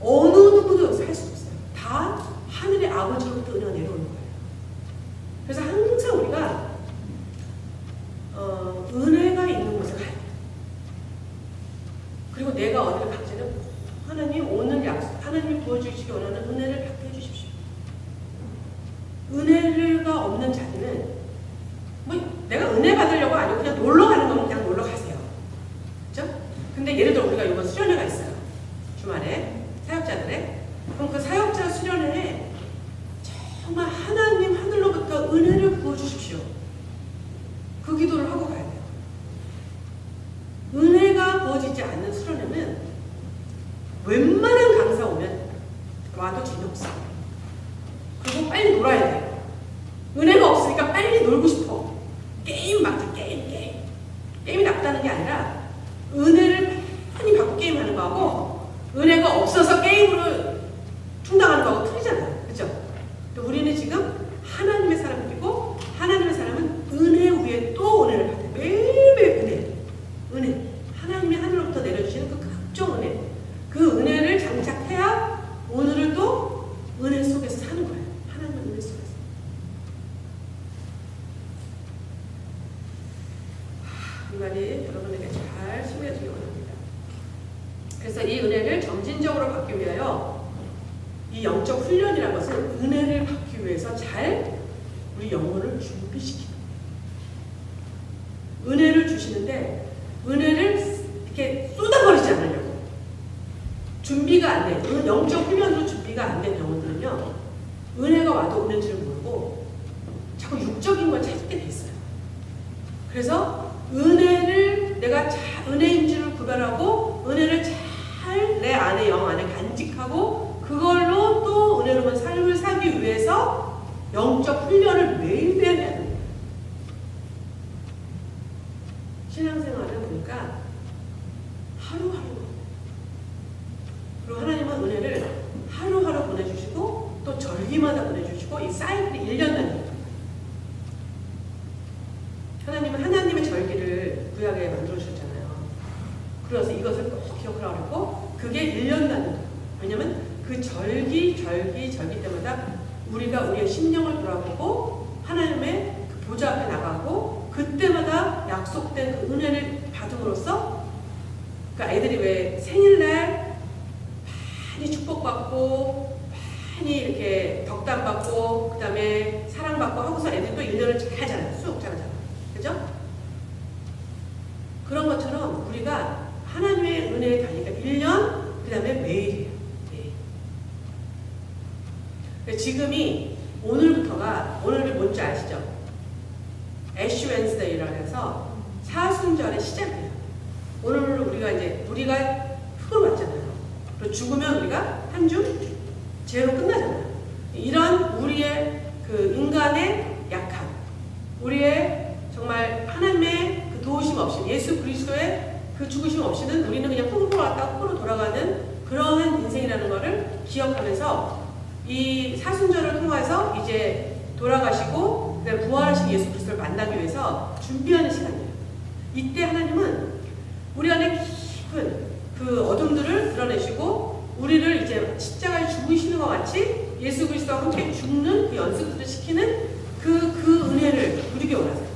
어느 누구도 여기서 할 수 없어요. 다 하늘의 아버지로부터 은혜가 내려오는 거예요. 그래서 항상 우리가 은혜가 있는 곳에 가야 돼요. 그리고 내가 어디를 갈 때는 하나님 오늘 하나님이 부어주시기 원하는 은혜를 받게 해주십시오. 은혜가 없는 자리는 뭐 내가 은혜 받으려고 아니고 그냥 놀러 가는 거면 그냥 놀러 가세요. 그렇죠? 근데 예를 들어 우리가 이번 수련회가 있어요. 주말에 사역자들의. 그럼 그 사역자 수련회에 정말 하나님 하늘로부터 은혜를 부어주십시오. 그 기도를 하고 가야 돼요. 은혜가 부어지지 않는 수련회는 웬만한 강사 오면 와도 재미없어요. 그리고 빨리 놀아야 돼요. 은혜가 없으니까 빨리 놀고 싶어. 게임 막지, 게임이 낫다는 게 아니라 은혜를 많이 받고 게임하는 거하고 은혜가 없어서 게임으로 충당하는 거하고 틀리잖아요. 그렇죠? 우리는 지금 하나님의 사람이고 하나님의 사람은 이 말이 여러분에게 잘 스며들기 원합니다. 그래서 이 은혜를 점진적으로 받기 위하여 이 영적 훈련이라는 것은 은혜를 받기 위해서 잘 우리 영혼을 준비시키는 거예요. 은혜를 주시는데 은혜를 이렇게 쏟아버리지 않으려고 준비가 안 돼. 영적 훈련으로 준비가 안 된 영혼들은요, 은혜가 와도 은혜인 줄 모르고 자꾸 육적인 걸 찾게 돼 있어요. 그래서 은혜를 내가 은혜인 줄 구별하고 은혜를 잘 내 안에 영 안에 간직하고 그걸로 또 은혜로운 삶을 살기 위해서 영적 훈련을 매일매일 해야 됩니다. 신앙생활을 보니까 하루하루, 그리고 하나님은 은혜를 하루하루 보내주시고 또 절기마다 보내주시고 이 사이클이 1년 단위예요. 하나님은 하나님의 절기를 구약에 만들어주셨잖아요. 그래서 이것을 꼭 기억하라고 했고 그게 1년 단위예요. 왜냐면 그 절기 때마다 우리가 우리의 심령을 돌아보고 하나님의 그 보좌 앞에 나가고 그때마다 약속된 그 은혜를 받음으로써, 그러니까 애들이 왜 생일날 많이 축복받고 많이 이렇게 덕담받고 그 다음에 사랑받고 하고서 애들이 또 1년을 잘 자라요. 쑥 자라잖아. 그죠? 그런 것처럼 우리가 하나님의 은혜에 달리니까 1년, 그 다음에 매일이에요. 매일. 지금이 오늘이 뭔지 아시죠? 애쉬 웬스데이라고 해서 사순절의 시작이에요. 오늘 우리가 흙으로 왔잖아요. 그리고 죽으면 우리가 한 주 죄로 끝나잖아요. 이런 우리의 그 인간의 약함, 우리의 정말 하나님의 그 도우심 없이, 예수 그리스도의 그 죽으심 없이는 우리는 그냥 흙으로 왔다 흙으로 돌아가는 그러한 인생이라는 것을 기억하면서 이 사순절을 통해서 이제 돌아가시고 부활하신 예수 그리스도를 만나기 위해서 준비하는 시간이에요. 이때 하나님은 우리 안에 깊은 그 어둠들을 드러내시고 우리를 이제 십자가에 죽으시는 것 같이 예수 그리스도와 함께 죽는 그 연습들을 시키는 그 은혜를 누리기 원하세요.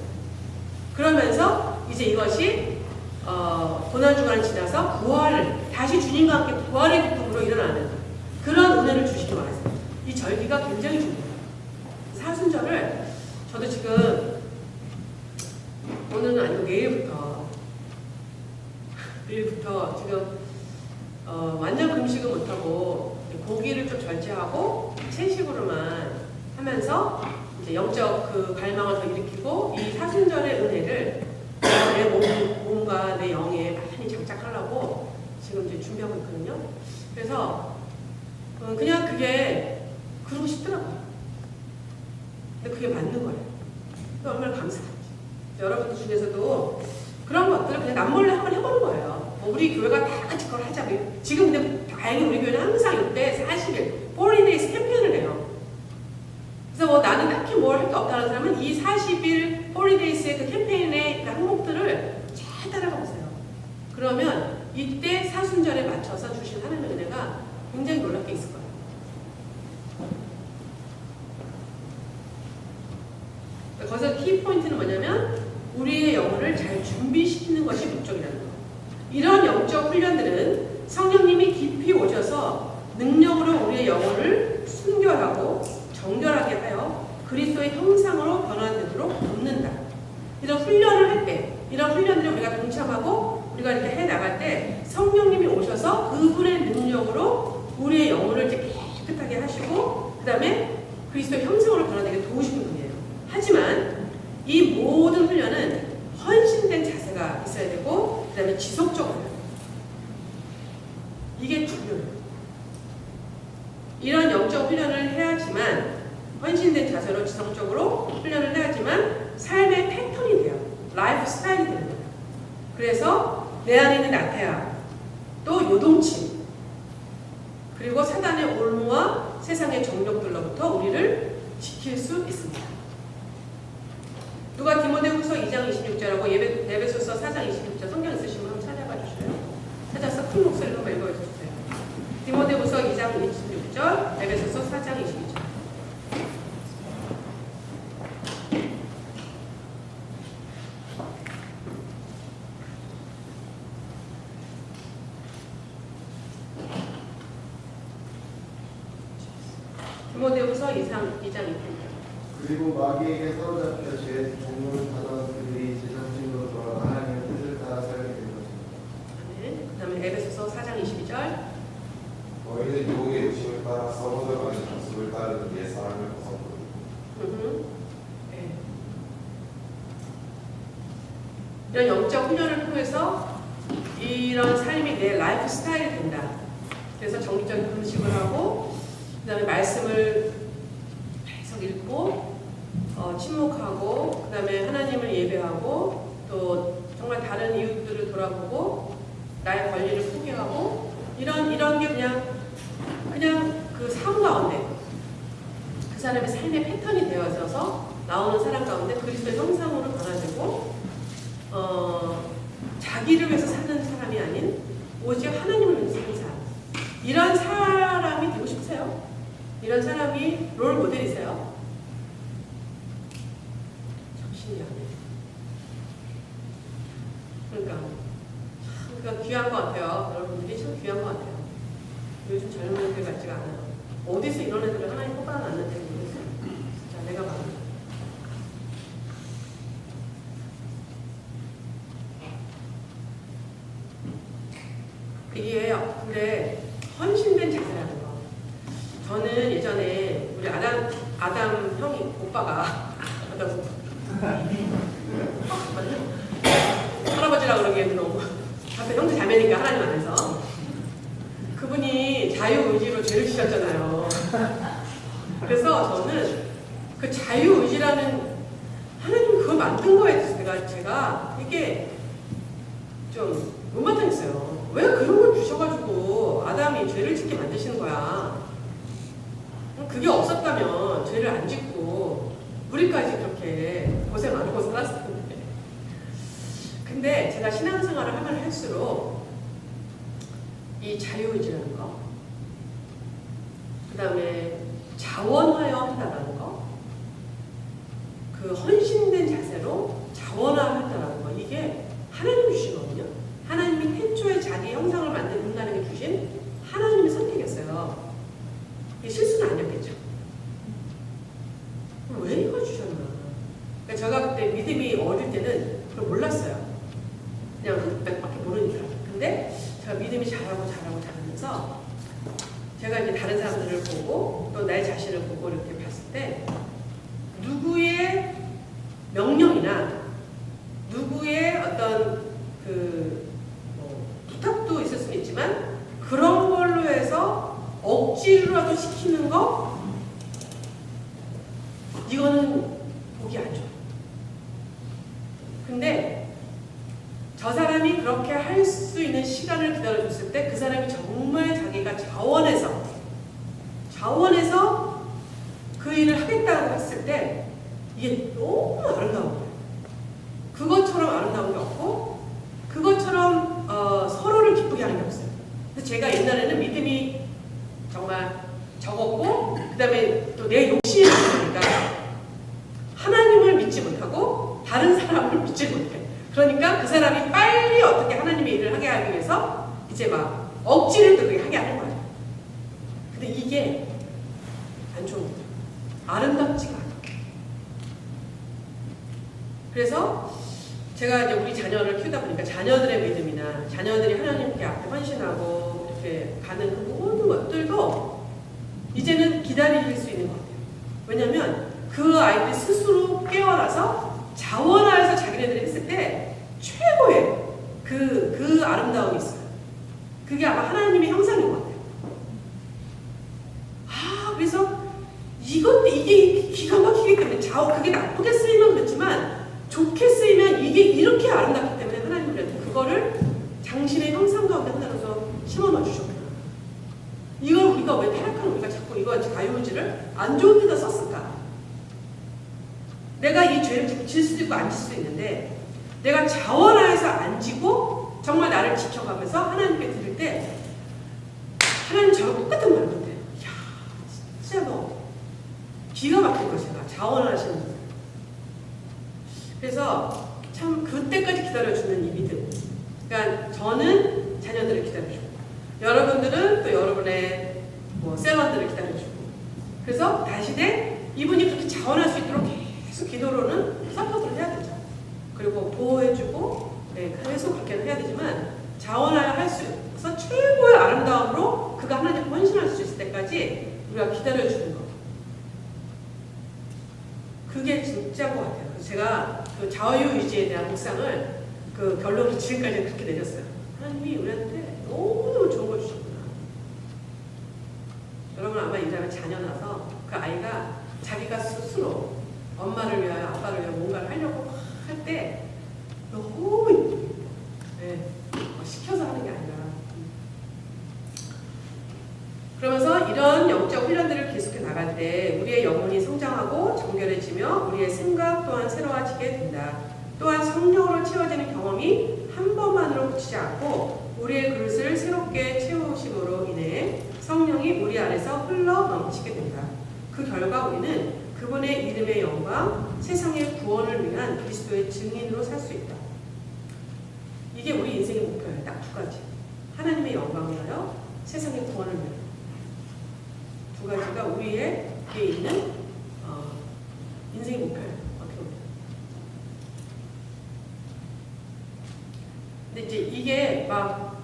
그러면서 이제 이것이 고난주간을 지나서 부활을 다시 주님과 함께 부활의 기쁨으로 일어나는 그런 은혜를 주시기 원하세요. 이 절기가 굉장히 중요해요. 사순절을 저도 지금 오늘은 아니고 내일부터 지금 완전 금식은 못하고 고기를 좀 절제하고 채식으로만 하면서 이제 영적 그 갈망을 더 일으키고 이 사순절의 은혜를 내 몸과 내 영에 많이 장착하려고 지금 이제 준비하고 있거든요. 그래서 그냥 그게 그러고 싶더라고요. 근데 그게 맞는 거예요. 얼마나 감사한지. 여러분들 중에서도 그런 것들을 그냥 남몰래 한번 해보는 거예요. 우리 교회가 다 같이 그걸 하자. 지금 근데 다행히 우리 교회는 항상 이때 40일, 40days 캠페인을 해요. 그래서 나는 딱히 뭘 할 게 없다는 사람은 이 40일, 40days의 그 캠페인의 그 항목들을 잘 따라가 보세요. 그러면 이때 사순절에 맞춰서 주신 하나님의 은혜가 굉장히 놀랍게 있을 거예요. 거기서 키포인트는 뭐냐면 우리의 영혼을 잘 준비시키는 것이 목적이라는 거예요. 이런 영적 훈련들은 성령님이 깊이 오셔서 능력으로 우리의 영혼을 순결하고 정결하게 하여 그리스도의 형상으로 변화되도록 돕는다. 이런 훈련을 할 때, 이런 훈련들을 우리가 동참하고 우리가 이렇게 해 나갈 때 성령님이 오셔서 그분의 능력으로 우리의 영혼을 이제 깨끗하게 하시고 그 다음에 그리스도의 형상으로 변화되게 도우시는 분이에요. 하지만 이 모든 훈련은 헌신된 자세가 있어야 되고 그 다음에 지속적으로 이게 중요해요. 이런 영적 훈련을 해야지만 헌신된 자세로 지속적으로 훈련을 해야지만 삶의 패턴이 돼요. 라이프 스타일이 되는 거예요. 그래서 내 안에 있는 나태함, 또 요동침, 그리고 사단의 올무와 세상의 정욕들로부터 우리를 지킬 수 있습니다. 누가 디모데후서 2장 26절하고 에베소서 4장 26절 성경 있으시면 한번 찾아봐 주세요. 찾아서 큰 목소리로 한번 읽어주세요. 디모데후서 2장 26절, 에베소서 4장 26절. 이상이 됩니다. 그리고 마귀에게 사로잡혀 죄 종로를 타던 그들이 제정신으로 돌아가 하나님의 뜻을 따라 살게 된 것입니다. 네. 그 다음에 에베소서 4장 22절. 너희는 유혹의 의심을 따라 서로서로의 모습을 따르는 옛 사람을 벗어버리고 네. 이런 영적 훈련을 통해서 이런 삶이 내 라이프 스타일이 된다. 그래서 정기적인 금식을 하고 그 다음에 말씀을 계속 읽고 침묵하고 그 다음에 하나님을 예배하고 또 정말 다른 이웃들을 돌아보고 나의 권리를 포기하고 이런 게 그냥 그 삶 가운데 그 사람의 삶의 패턴이 되어져서 나오는 사람 가운데 그리스도의 형상으로 변화되고 자기를 위해서 사는 사람이 아닌 오직 하나님을 위해서 사는 사람. 이런 사람이 되고 싶으세요? 이런 사람이 롤 모델이세요? 정신이 안 해. 그러니까 귀한 것 같아요. 여러분들이 참 귀한 것 같아요. 요즘 젊은 애들 같지가 않아요. 어디서 이런 애들을 하나님 뽑아놨는지 모르겠어요. 진짜 내가 봐도. 이게 근데 헌신된 자세라는 거. 저는 예전에 우리 아담 형이 오빠가 아담 맞나? 할아버지라고 그러기에는 너무 앞에 형제 자매니까 하나님 안에서 그분이 자유의지로 죄를 지셨잖아요. 그래서 저는 그 자유의지라는 하나님 그걸 만든 거에 대해서 제가 이게 좀 못마땅했어요. 왜 그런 걸 주셔가지고 아담이 죄를 짓게 만드시는 거야. 그게 없었다면 죄를 안 짓고 우리까지 그렇게 고생 안 하고 살았을 텐데. 근데 제가 신앙생활을 하면 할수록 이 자유의지라는 거, 그 다음에 자원하여 한다라는 거, 그 헌신된 자세로 자원화한다라는 거, 이게 하나님이 주신 거거든요. 하나님이 태초에 자기 형상을 만든 인간에게 주신 하나님의 선택이었어요. 이게 실수는 아니었겠죠. 왜 이걸 주셨나? 그러니까 제가 그때 믿음이 어릴 때는 그걸 몰랐어요. 그냥 밖에 모르니까. 근데 제가 믿음이 자라면서 제가 이제 다른 사람들을 보고 또 내 자신을 보고 이렇게 봤을 때 누구의 명령이나 누구의 어떤 부탁도 있을 수는 있지만 그런 걸로 해서 억지로라도 시키는 거 이거는 보기 안 좋아요. 근데 저 사람이 그렇게 할 수 있는 시간을 기다려줬을 때 그 사람이 정말 자기가 자원해서 그 일을 하겠다고 했을 때 이게 너무 아름다운 거예요. 그것처럼 아름다운 게 없고 그것처럼 서로를 기쁘게 하는 게 없어요. 그래서 제가 옛날에는 믿음이 정말 적었고 그 다음에 또 내 욕심이 많으니까 하나님을 믿지 못하고 다른 사람을 믿지 못해. 그러니까 그 사람이 빨리 어떻게 하나님의 일을 하게 하기 위해서 이제 막 억지를 그렇게 하게 하는 거예요. 근데 이게 안 좋은 거예요. 아름답지가 않아요. 그래서 제가 이제 우리 자녀를 키우다 보니까 자녀들의 믿음이나 자녀들이 하나님께 앞에 헌신하고 이렇게 가는 그 모든 것들도 이제는 기다릴 수 있는 것 같아요. 왜냐하면 그 아이들이 스스로 깨어나서 자원하여서 자기네들이 했을 때 최고의 그 아름다움이 있어요. 그게 아마 하나님의 형상인 것 같아요. 그래서 이게 기가 막히기 때문에 그게 나쁘게 쓰이면 그렇지만 좋게 쓰이면 이게 이렇게 아름답기 때문에 하나님은 그거를 당신의 형상 가운데 하나로서 심어놔 주셨구나. 이걸 우리가 왜 타락하는 우리가 자꾸 이거 자유의지를 안 좋은 데다 썼을까? 내가 이 죄를 질 수도 있고 안 질 수도 있는데 내가 자원하여서 안 지고 정말 나를 지켜가면서 하나님께 드릴 때 하나님 저랑 똑같은 말을 못해요. 이야 진짜 너 기가 막힌 거 제가 자원하시는 분. 그래서 참 그때까지 기다려주는 이 믿음. 그러니까 저는 자녀들을 기다려주고 여러분들은 또 여러분의 셀러들을 기다려주고 그래서 대신에 이분이 그렇게 자원할 수 있도록 계속 기도로는 서포트를 해야 되죠. 그리고 보호해주고, 네, 계속 그렇게는 해야 되지만 자원하여 할 수 있어서 최고의 아름다움으로 그가 하나님 헌신할 수 있을 때까지 우리가 기다려주는 거. 그게 진짜인 것 같아요. 그래서 제가 그 자유의지에 대한 묵상을 그 결론을 지금까지 그렇게 내렸어요. 하나님이 우리한테 너무너무 좋은 걸 주셨구나. 여러분 아마 이 사람이 자녀 나서 그 아이가 자기가 스스로 엄마를 위하여 아빠를 위하여 뭔가를 하려고 할 때 너무 이쁘게, 네, 시켜서 하는 게 아니라. 그러면서 이런 영적 훈련들을 계속해 나갈 때 우리의 영혼이 성장하고 정결해지며 우리의 생각 또한 새로워지게 된다. 또한 성령으로 채워지는 경험이 한 번만으로 그치지 않고 우리의 그릇을 새롭게 채우심으로 인해 성령이 우리 안에서 흘러 넘치게 된다. 그 결과 우리는 그분의 이름의 영광, 세상의 구원을 위한 그리스도의 증인으로 살 수 있다. 이게 우리 인생의 목표예요. 딱 두 가지. 하나님의 영광을 위하여, 세상의 구원을 위하여. 두 가지가 우리에게 있는 인생의 목표예요. 어떻게 보면. 근데 이제 이게 막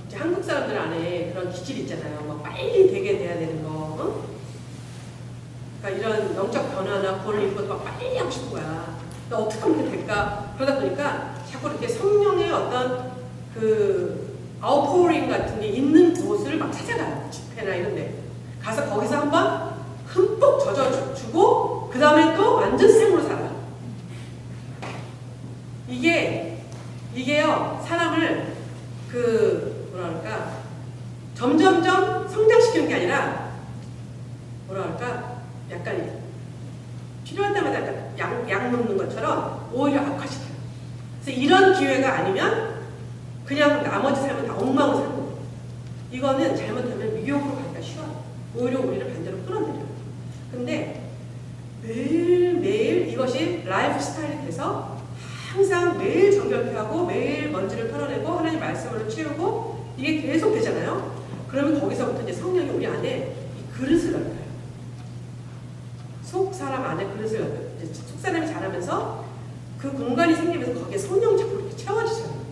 이제 한국 사람들 안에 그런 기질이 있잖아요. 막 빨리 되게 돼야 되는 거. 응? 그러니까 이런 영적 변화나 구원을 이런 것도 막 빨리 하고 싶은 거야. 그러니까 어떻게 하면 그게 될까? 그러다 보니까 자꾸 이렇게 성령의 어떤 그 아웃포링 같은 게 있는 곳을 막 찾아가요. 집회나 이런 데. 가서 거기서 한번 흠뻑 젖어주고 그 다음에 또 완전 생으로 살아. 이게요 사람을 뭐랄까 점점점 성장시키는 게 아니라 뭐랄까 약간 필요할 때마다 약간 약 먹는 것처럼 오히려 악화시켜요. 그래서 이런 기회가 아니면 그냥 나머지 삶은 다 엉망으로 사는 거예요. 이거는 잘못하면 미혹으로 가기가 쉬워요. 오히려 우리를 반대로 끌어들여요. 근데 매일매일 이것이 라이프 스타일이 돼서 항상 매일 정결케 하고 매일 먼지를 털어내고 하나님 말씀으로 채우고 이게 계속 되잖아요. 그러면 거기서부터 이제 성령이 우리 안에 이 그릇을 넓혀요. 속 사람 안에 그릇을 넓혀요. 속 사람이 자라면서 그 공간이 생기면서 거기에 성령 자꾸 이렇게 채워지잖아요.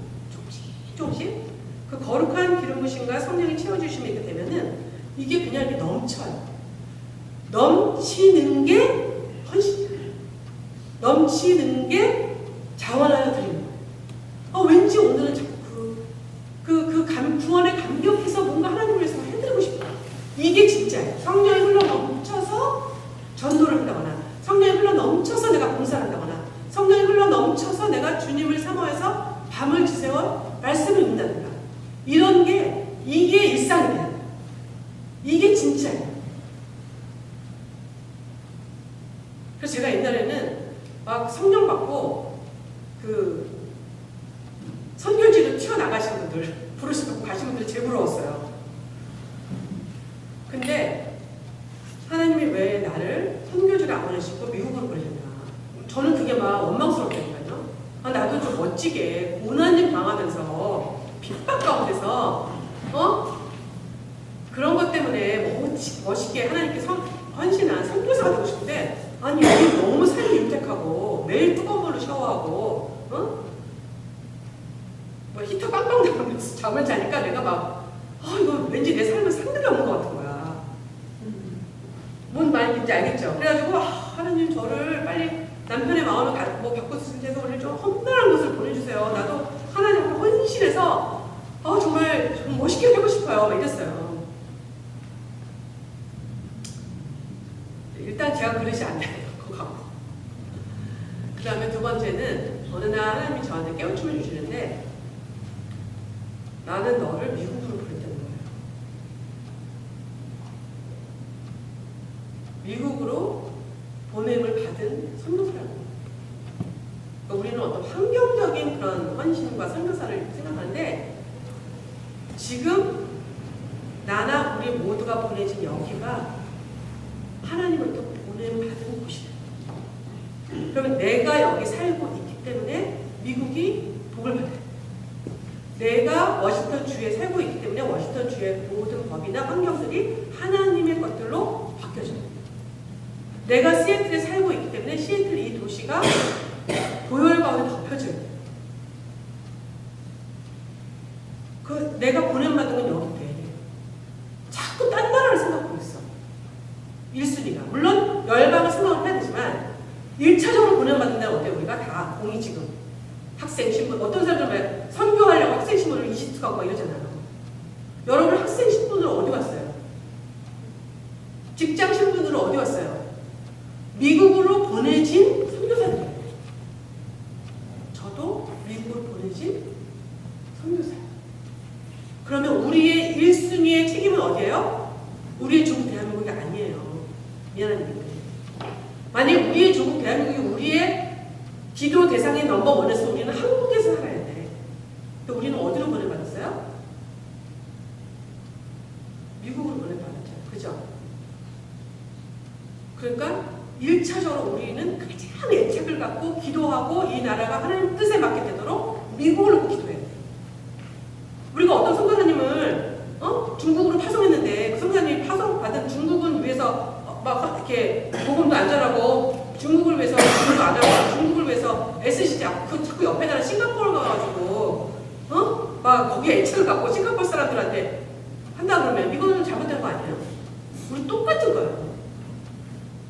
조금씩. 그 거룩한 기름 부심과 성령이 채워주심이 이렇게 되면은 이게 그냥 이렇게 넘쳐요. 넘치는 게 헌신이에요. 넘치는 게 자원하여 드리는 거예요. 왠지 오늘은 자꾸 구원에 감격해서 뭔가 하나님을 위해서 해드리고 싶어요. 이게 진짜예요. 성령이 흘러 넘쳐서 전도를 한다거나, 성령이 흘러 넘쳐서 내가 봉사를 한다거나, 성령이 흘러 넘쳐서 내가 주님을 사모해서 밤을 지새워 말씀을 읽는다든가. 이런 게, 이게 일상이에요. 이게 진짜예요. 그래서 제가 옛날에는 막 성령 받고 선교지로 튀어나가신 분들, 부르시고 가신 분들이 제일 부러웠어요. 근데 하나님이 왜 나를 선교지로 안 보내시고 미국으로 보내셨나? 저는 그게 막 원망스럽다니까요. 나도 좀 멋지게 고난이 당하면서 핍박 가운데서 그런 것 때문에 멋있게 하나님께 헌신한 선교사가 되고 싶은데 아니 여기 너무 삶이 윤택하고 매일 뜨거운 물로 샤워하고 뭐 히터 빵빵 나면서 잠을 자니까 내가 막 이거 왠지 내 삶에 상관이 없는 것 같은 거야. 뭔 말인지 알겠죠? 그래가지고 하나님 저를 빨리 남편의 마음을 바꿔주셔서 오늘 좀 험난한 곳을 보내주세요. 나도 하나님 앞에 헌신해서 정말 좀 멋있게 하고 싶어요. 막 이랬어요. 일단 제가 그릇이 안 돼요. 그거 갖고. 그 다음에 두 번째는 어느 날 하나님이 저한테 깨우침을 주시는데 나는 너를 미국으로 보냈다는 거예요. 미국으로 보냄을 받은 선교사라는 거예요. 그러니까 우리는 어떤 환경적인 그런 헌신과 선교사를 생각하는데 지금 나나 우리 모두가 보내진 여기가 하나님으로부터 보냄받은 곳이에요. 그러면 내가 여기 살고 있기 때문에 미국이 복을 받아요. 내가 워싱턴 주에 살고 있기 때문에 워싱턴 주의 모든 법이나 환경들이 하나님의 것들로 바뀌어져요. 내가 시애틀에 살고 있기 때문에 시애틀 이 도시가 도열 가운데 덮여져요. 그 내가 보냄받은 건 여기인데 자꾸 딴 나라를 생각하고 있어. 1순위가. 물론 열방을 생각을 해야 되지만 1차적으로 보냄받는 데는 어때요? 우리가 다 공이 지금 학생 신분, 어떤 사람들은 선교하려고 학생 신분을 이집트 가고 막 이러잖아요. 여러분 학생 신분으로 어디 갔어요? 직장 신분으로 어디 갔어요? 미국으로 보내진 선교사들이에요. 저도 미국으로 보내진 선교사예요. 그러면 우리의 1순위의 책임은 어디예요? 우리의 조국 대한민국이 아니에요. 미안한 얘기인데. 만약 우리의 조국 대한민국이 우리의 기도 대상의 넘버원에서 우리는 한국에서 살아야 돼. 근데 우리는 어디로 보내받았어요? 미국으로 보내받았죠. 그죠? 그러니까 1차적으로 우리는 가장 애착을 갖고 기도하고 이 나라가 하나님 뜻에 맞게 되도록 미국을 놓고 기도해야 돼. 우리가 어떤 선교사님을 중국으로 파송했는데 그 선교사님이 파송받은 중국은 위해서 막 이렇게 복음도 안 전하고 중국을 위해서 공부도 안 하고 중국을 위해서 SC 자꾸 옆에 나라 싱가포르 가가지고 막 거기에 애착을 갖고 싱가포르 사람들한테 한다 그러면 이거는 잘못된 거 아니에요? 우리 똑같은 거예요.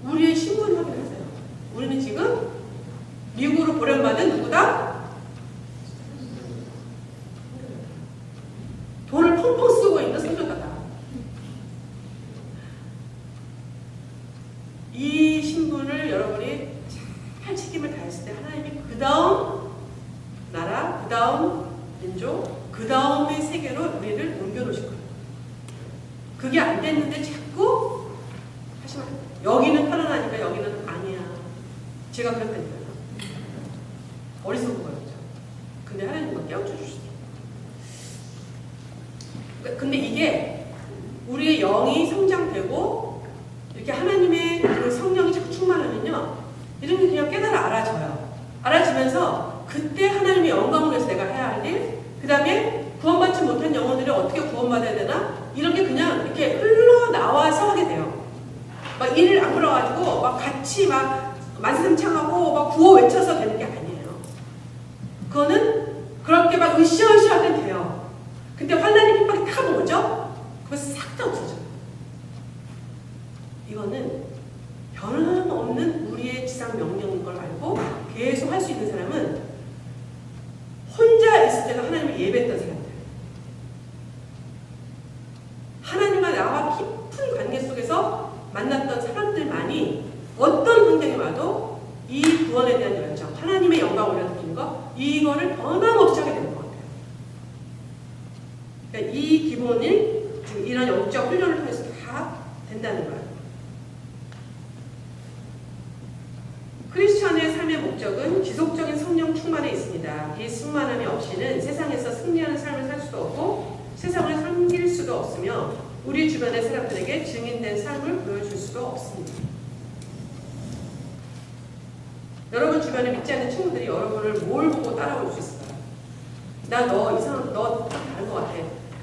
우리의 신분 확인하세요. 우리는 지금 미국으로 보냄받은 누구다? 돈을 펑펑 쓰고 있는 선교사다. 이 신분을 여러분이 잘 책임을 다했을 때 하나님이 그 다음 나라, 그 다음 민족, 그 다음의 세계로 우리를 옮겨놓으실 거예요. 그게 안 됐는데 자꾸 하시면 여기는 편안하니까 여기는 아니야. 제가 그랬다니까요. 어리석은 거예요. 근데 하나님은 깨우쳐 주시더라고요. 근데 이게 우리의 영이 성장되고 이렇게 하나님의 그 성령이 자꾸 충만하면요, 이런 게 그냥 깨달아 알아져요. 알아지면서 그때 하나님의 영광을 위해서 내가 해야 할 일, 그 다음에 구원받지 못한 영혼들이 어떻게 구원받아야 되나, 이런 게 그냥 이렇게 흘러나와서 하게 돼요. 막 일을 안 끌어가지고 막 같이 막 만세상창하고 막 구호 외쳐서 되는 게 아니에요. 그거는 그렇게 막 으쌰으쌰 하면 돼요. 근데 환난의 핍박이 다 오죠? 그거 싹 다 없어져요. 이거는 변함없는 우리의 지상 명령인 걸 알고 계속 할 수 있는 사람은 혼자 있을 때도 하나님을 예배했던 사람들. 하나님과 나와 깊은 관계 속에서 만났던 사람들만이 어떤 환경이 와도 이 구원에 대한 열정, 하나님의 영광을 올려드리는 거, 이거를 변함없이 하게 되는 것 같아요. 그러니까 이 기본이 지금 이런 영적 훈련을 통해서 다 된다는 거예요. 크리스천의 삶의 목적은 지속적인 성령 충만에 있습니다. 이 충만함이 없이는 세상에서 승리하는 삶을 살 수도 없고 세상을 섬길 수도 없으며 우리 주변의 사람들에게 증인된 삶을 보여줄 수도 없습니다. 여러분 주변에 믿지 않는 친구들이 여러분을 뭘 보고 따라올 수 있을까요? 나 너 이상한, 너 다른 것 같아.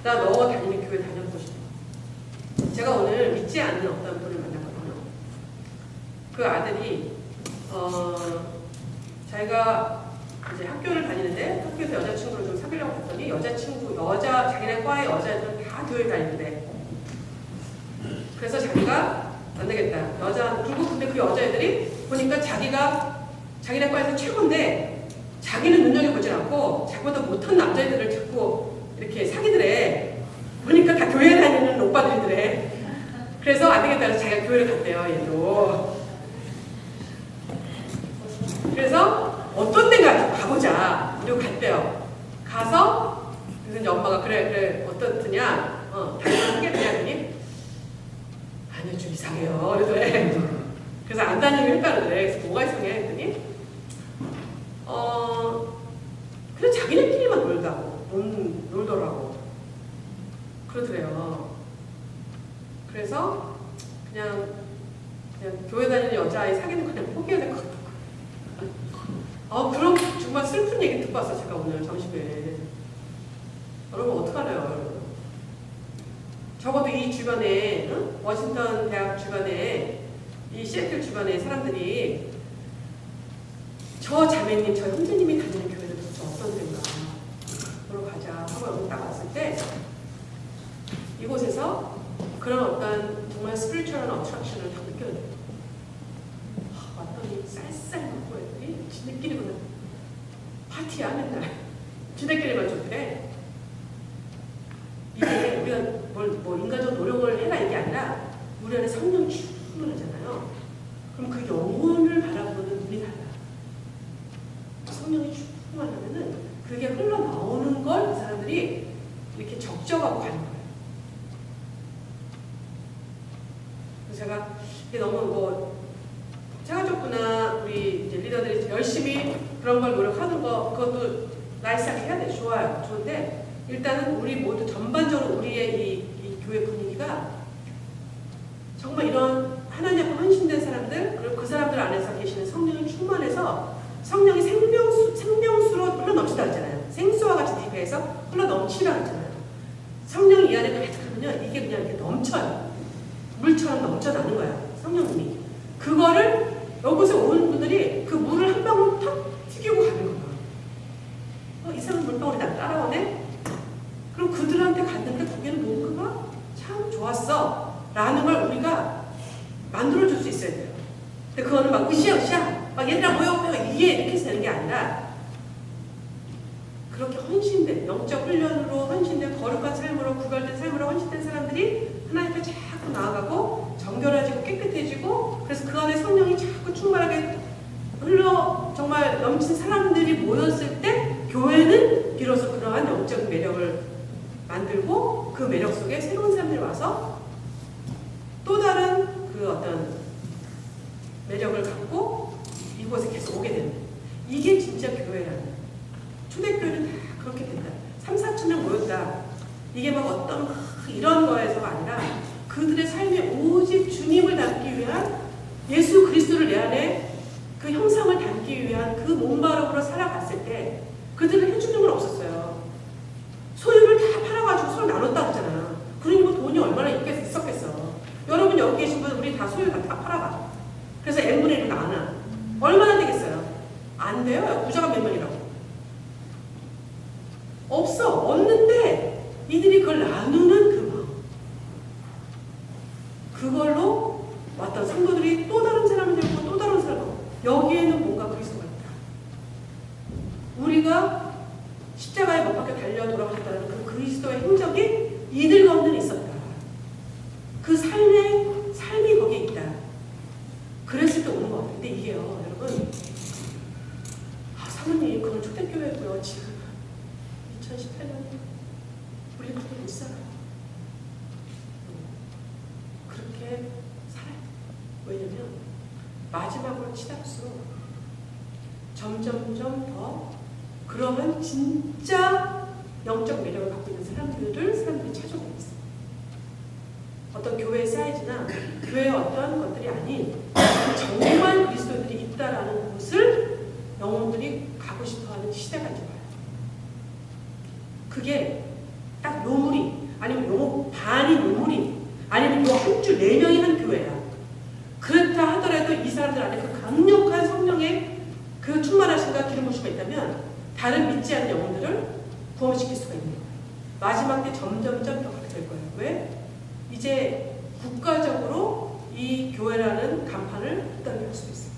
나 너 다니는 교회 다녀보고 싶어. 제가 오늘 믿지 않는 어떤 분을 만났거든요. 그 아들이 자기가 이제 학교를 다니는데 학교에서 여자친구를 좀 사귀려고 했더니 자기네 과의 여자애들은 다 교회 다니는데 그래서 자기가 안 되겠다. 그리고 근데 그 여자애들이 보니까 자기네 과에서 최고인데 자기는 눈여겨보지 않고 자기보다 못한 남자애들을 자꾸 이렇게 사귀더래. 보니까 다 교회 다니는 오빠들이더래. 그래서 안 되겠다 해서 자기가 교회를 갔대요. 얘도. 그래서 어떤 데가 가보자. 이러고 갔대요. 가서 그래서 이제 엄마가 그래 어떻느냐 다니는 게 되냐 그랬더니 아니요 좀 이상해요. 그러더래. 그래서 안 다니기로 했다 그러더래. 그래서 뭐가 이상해 했더니 그냥 자기네끼리만 놀더라고. 그러더래요. 그래서 그냥 교회 다니는 여자아이 사귀는 거 그냥 포기해야 될 것 같다고. 그럼 정말 슬픈 얘기 듣고 왔어 제가 오늘 점심에. 여러분 어떡하나요 여러분? 적어도 이 주변에 워싱턴 대학 주변에 이 시애틀 주변의 사람들이 저 자매님, 저 형제님이 다니는 교회는 도대체 어떤 데인가 보러 가자 하고 여기 딱 왔을 때 이곳에서 그런 어떤 정말 스피리추얼한 어트랙션을 다 느껴야 돼요. 왔더니 쌀쌀 먹고 애들이 지들끼리 그냥 파티야 맨날 지들끼리만 좋대. 이게 우리가 뭐 인간적 노력을 해라 이게 아니라 우리 안에 성령 충만하잖아요. 그럼 그 영혼을 바라보는 눈이 달라. 성령이 충만하면은 그게 흘러나오는 걸 그 사람들이 이렇게 적적하고 가는 거예요. 그래서 제가 이게 너무 뭐 체가족구나 우리 이제 리더들이 열심히 그런 걸 노력하는 거 그것도 나이스하게 해야 돼. 좋아요. 좋은데 일단은 우리 모두 전반적으로 우리의 이 교회 분위기가 정말 이런 하나님 앞에 헌신된 사람들 그리고 그 사람들 안에서 계시는 성령이 충만해서 성령이 생명수로 흘러넘치다 했잖아요. 생수와 같이 네 배에서 흘러넘치라 했잖아요. 성령이 이 안에 가득하면요 이게 그냥 이렇게 넘쳐요. 물처럼 넘쳐나는 거야. 성령님이. 그거를 여기서 오는 분들이 그 물을 한 방울 탁 튀기고 가는 거야. 이상한 물방울이 나 따라오네? 그럼 그들한테 갔는데 거기는 뭔가가 참 좋았어 라는 걸 우리가 만들어줄 수 있어야 돼요. 근데 그거는 막 으쌰으쌰 막 얘들아 모여 이게 이렇게 해서 되는 게 아니라 그렇게 헌신된 영적 훈련으로 헌신된 거룩한 삶으로 구별된 삶으로 헌신된 사람들이 하나님 앞에 자꾸 나아가고 정결해지고 깨끗해지고 그래서 그 안에 성령이 자꾸 충만하게 흘러 정말 넘친 사람들이 모였을 때 교회는 비로소 그러한 영적 매력을 만들고 그 매력 속에 새로운 사람들이 와서 또 다른 그 어떤 매력을 갖고 이곳에 계속 오게 되는 이게 진짜 교회라는 초대교회는 다 그렇게 된다. 3, 4천 명 모였다. 이게 막 어떤 이런 거에서가 아니라 그들의 삶에 오직 주님을 담기 위한 예수 그리스도를 내 안에 그 형상을 담기 위한 그 몸바람으로 살아갔을 때 그들은 해주는 건 없었어요. 소유를 다 팔아가지고 서로 나눴다 그러잖아. 그러니 뭐 돈이 얼마나 있었겠어. 여러분 여기 계신 분 우리 다 소유 다 팔아봐. 그래서 n분의 1로 나눠. 얼마나 되겠어요? 안 돼요. 부자가 몇 명이라고. 없어. 없는데 이들이 그걸 나누는 그 마음. 그걸로 왔던 성도들이 또 다른 사람이 되고 또 다른 사람. 여기에는 뭔가 그리스도가 있다. 우리가 십자가에 못 박혀 달려 돌아가셨다는 그 그리스도의 행적이 이들 가운데는 있었다. 그 삶이 거기에 있다. 그랬을 때 오는 것 같아요. 근데 이게요, 여러분. 사모님, 그건 초대교회고요. 지금 2018년 우리 그렇게 못 살아요. 그렇게 살아요. 왜냐면 마지막으로 치달수록 점점점 더 그러한 진짜 영적 매력을 갖고 있는 사람들이 찾아오고 있어요. 어떤 교회의 사이즈나 교회의 어떤 것들이 아닌 정말 그리스도인들이 있다라는 곳을 영혼들이 가고 싶어하는 시대가 이제 와요. 그게 딱 요물이 아니면 요 반이 요물이 아니면 요 한 줄 4명이 한 교회야. 그렇다 하더라도 이 사람들 안에 그 강력한 성령의 그 충만하심과 기름 부심이 있다면 다른 믿지 않는 영혼들을 구원시킬 수가 있는 거예요. 마지막 때 점점점 더 그렇게 될 거예요. 왜? 이제 국가적으로 이 교회라는 간판을 못하게 할 수도 있어요.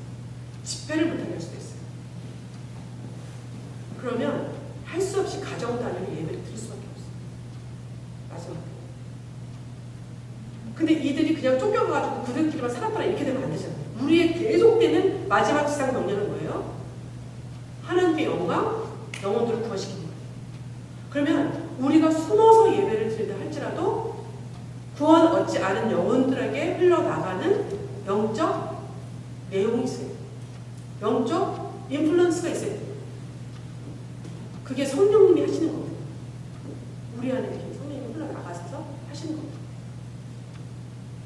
집회를 못하게 할 수도 있어요. 그러면 할 수 없이 가정 단위로 예배를 드릴 수밖에 없어요. 마지막에. 근데 이들이 그냥 쫓겨가가지고 그들끼리만 살았더라 이렇게 되면 안 되잖아요. 우리의 계속되는 마지막 지상 명령은 뭐예요? 하나님의 영광, 영혼들을 구원시키는 거예요. 그러면 우리가 숨어서 예배를 드린다 할지라도 구원 얻지 않은 영혼들에게 흘러나가는 영적 내용이 있어요. 영적 인플루언스가 있어요. 그게 성령님이 하시는 겁니다. 우리 안에 성령님이 흘러나가셔서 하시는 겁니다.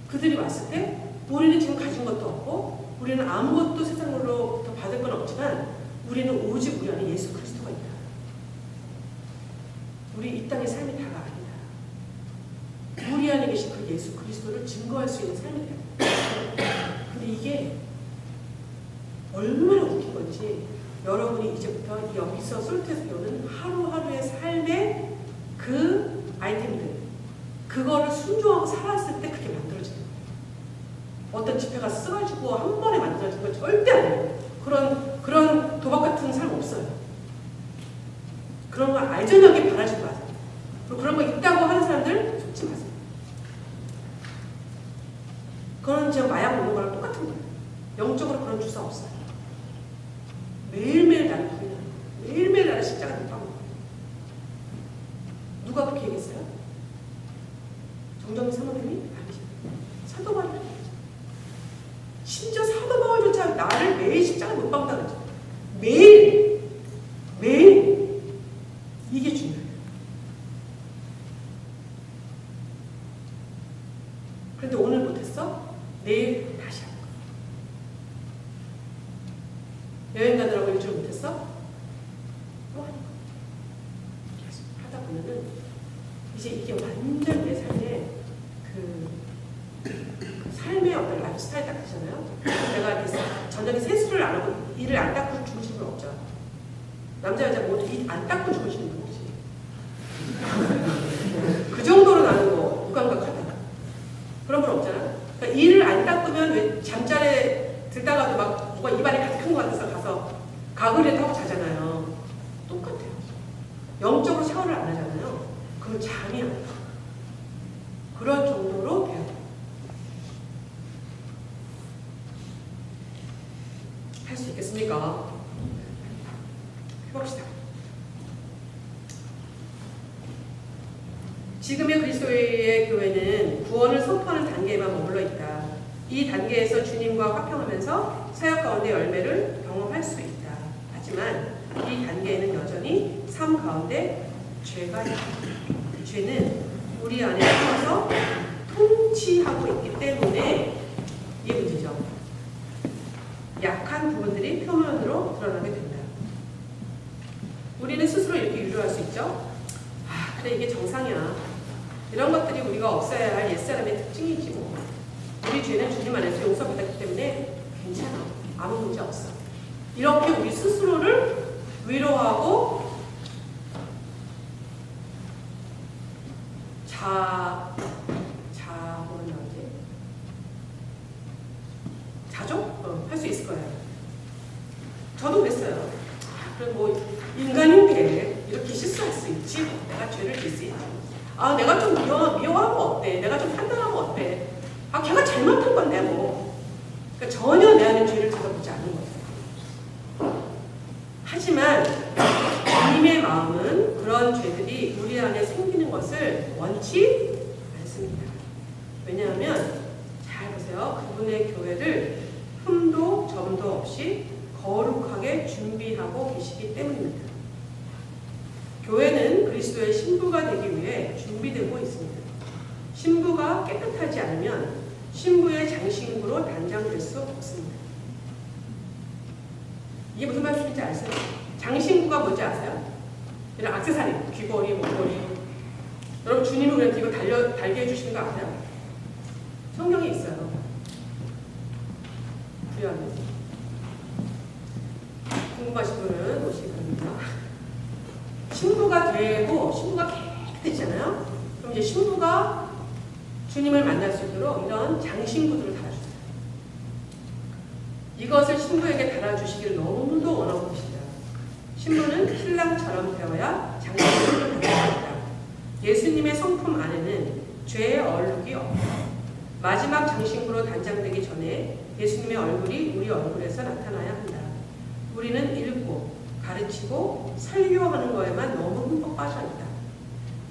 그들이 왔을 때 우리는 지금 가진 것도 없고 우리는 아무것도 세상으로부터 받을 건 없지만 우리는 오직 우리 안에 예수 그리스도가 있다. 우리 이 땅의 삶이 다가 아니다. 우리 안에 계신 그 예수 그리스도를 증거할 수 있는 삶이 됩니다. 근데 이게 얼마나 웃긴 건지 여러분이 이제부터 여기서 솔트에서 배우는 하루하루의 삶의 그 아이템들 그거를 순종하고 살았을 때 그게 만들어지는 거예요. 어떤 집회가 써가지고 한 번에 만들어진 건 절대 아니에요. 그런 도박 같은 삶 없어요. 그런 거 알전하게 바라지 마세요. 그리고 그런 거 있다고 하는 사람들 속지 마세요. 그건 제가 마약 먹는 거랑 똑같은 거예요. 영적으로 그런 주사 없어요. 매일매일 나를 부인하는 거예요. 매일매일 나를 십자가 못 박는 거예요. 누가 그렇게 얘기했어요? 정정희 사모님이 아니죠. 사도 바울이 그랬죠. 심지어 사도 바울조차 나를 매일 십자가 못 박는다 그랬죠. 매일 이게 중요해요. 그런데 오늘 못했어? 내일 다시 할 거야. 여행 가느라고 일주일 못했어? 또 하는 거야. 계속 하다 보면은 이제 이게 완전 내 삶의 그 삶의 어떤 라이프 스타일 딱 되잖아요. 내가 이렇게 저녁에 세수를 안 하고 이를 안 닦고 주무시는 분 없죠. 남자 여자 모두 이 안 닦고 주무시는 분 혹시? 그 정도로 나는 거 무감각하다. 그런 분 없잖아. 그러니까 이를 안 닦으면 왜 잠자리에 들다가도 막 뭐가 입안에 가득한 것 같아서 가서 가글에 타고 자잖아요. 똑같아요. 영적으로 샤워를 안 하잖아요. 그럼 잠이 안 와. 그런 정도로 돼야 돼요. 할 수 있겠습니까? 해봅시다. 지금의 그리스도의 교회는 구원을 선포하는 단계에만 머물러 있다. 이 단계에서 주님과 화평하면서 사역 가운데 열매를 경험할 수 있다. 하지만 이 단계에는 여전히 삶 가운데 죄가 있다. 그 죄는 우리 안에 숨어서 통치하고 있기 때문에 이게 문제죠. 약한 부분들이 표면으로 드러나게 된다. 우리는 스스로 이렇게 유도할 수 있죠. 아, 그래 이게 정상이야. 이런 것들이 우리가 없어야 할 옛사람의 특징이지 뭐. 우리 죄는 주님 안에서 용서받았기 때문에 괜찮아. 아무 문제 없어. 이렇게 우리 스스로를 위로하고 뭐라 나오지? 자족? 할 수 있을 거예요. 저도 그랬어요. 그래 뭐 인간인데 이렇게 실수할 수 있지. 내가 죄를 질 수 있지. 아 내가 좀 미워하면 어때? 내가 좀 판단하면 어때? 아 걔가 잘못한 건데 뭐. 그러니까 전혀 내 안에 죄를 찾아보지 않는 거예요. 하지만 주님의 마음은 그런 죄들이 우리 안에 생기는 것을 원치 않습니다. 왜냐하면 잘 보세요. 그분의 교회를 흠도 점도 없이 거룩하게 준비하고 계시기 때문입니다. 교회는 그리스도의 신부가 되기 위해 준비되고 있습니다. 신부가 깨끗하지 않으면 신부의 장신구로 단장될 수 없습니다. 이게 무슨 말씀인지 아세요? 장신구가 뭔지 아세요? 이런 액세서리, 귀걸이, 목걸이. 여러분 주님은 그냥 이거 달게 해주시는 거 아세요? 성경에 있어요. 부여합니다. 궁금하신 분은 오시기 바랍니다. 신부가 되고 신부가 깨끗해지잖아요. 그럼 이제 신부가 주님을 만날 수 있도록 이런 장신구들을 달아주세요. 이것을 신부에게 달아주시기를 너무도 원하고 계시다. 신부는 신랑처럼 되어야 장신구를 받을 수 있다. 예수님의 성품 안에는 죄의 얼룩이 없다. 마지막 장신구로 단장되기 전에 예수님의 얼굴이 우리 얼굴에서 나타나야 한다. 우리는 읽고 가르치고 설교하는 거에만 너무 흠뻑 빠져 있다.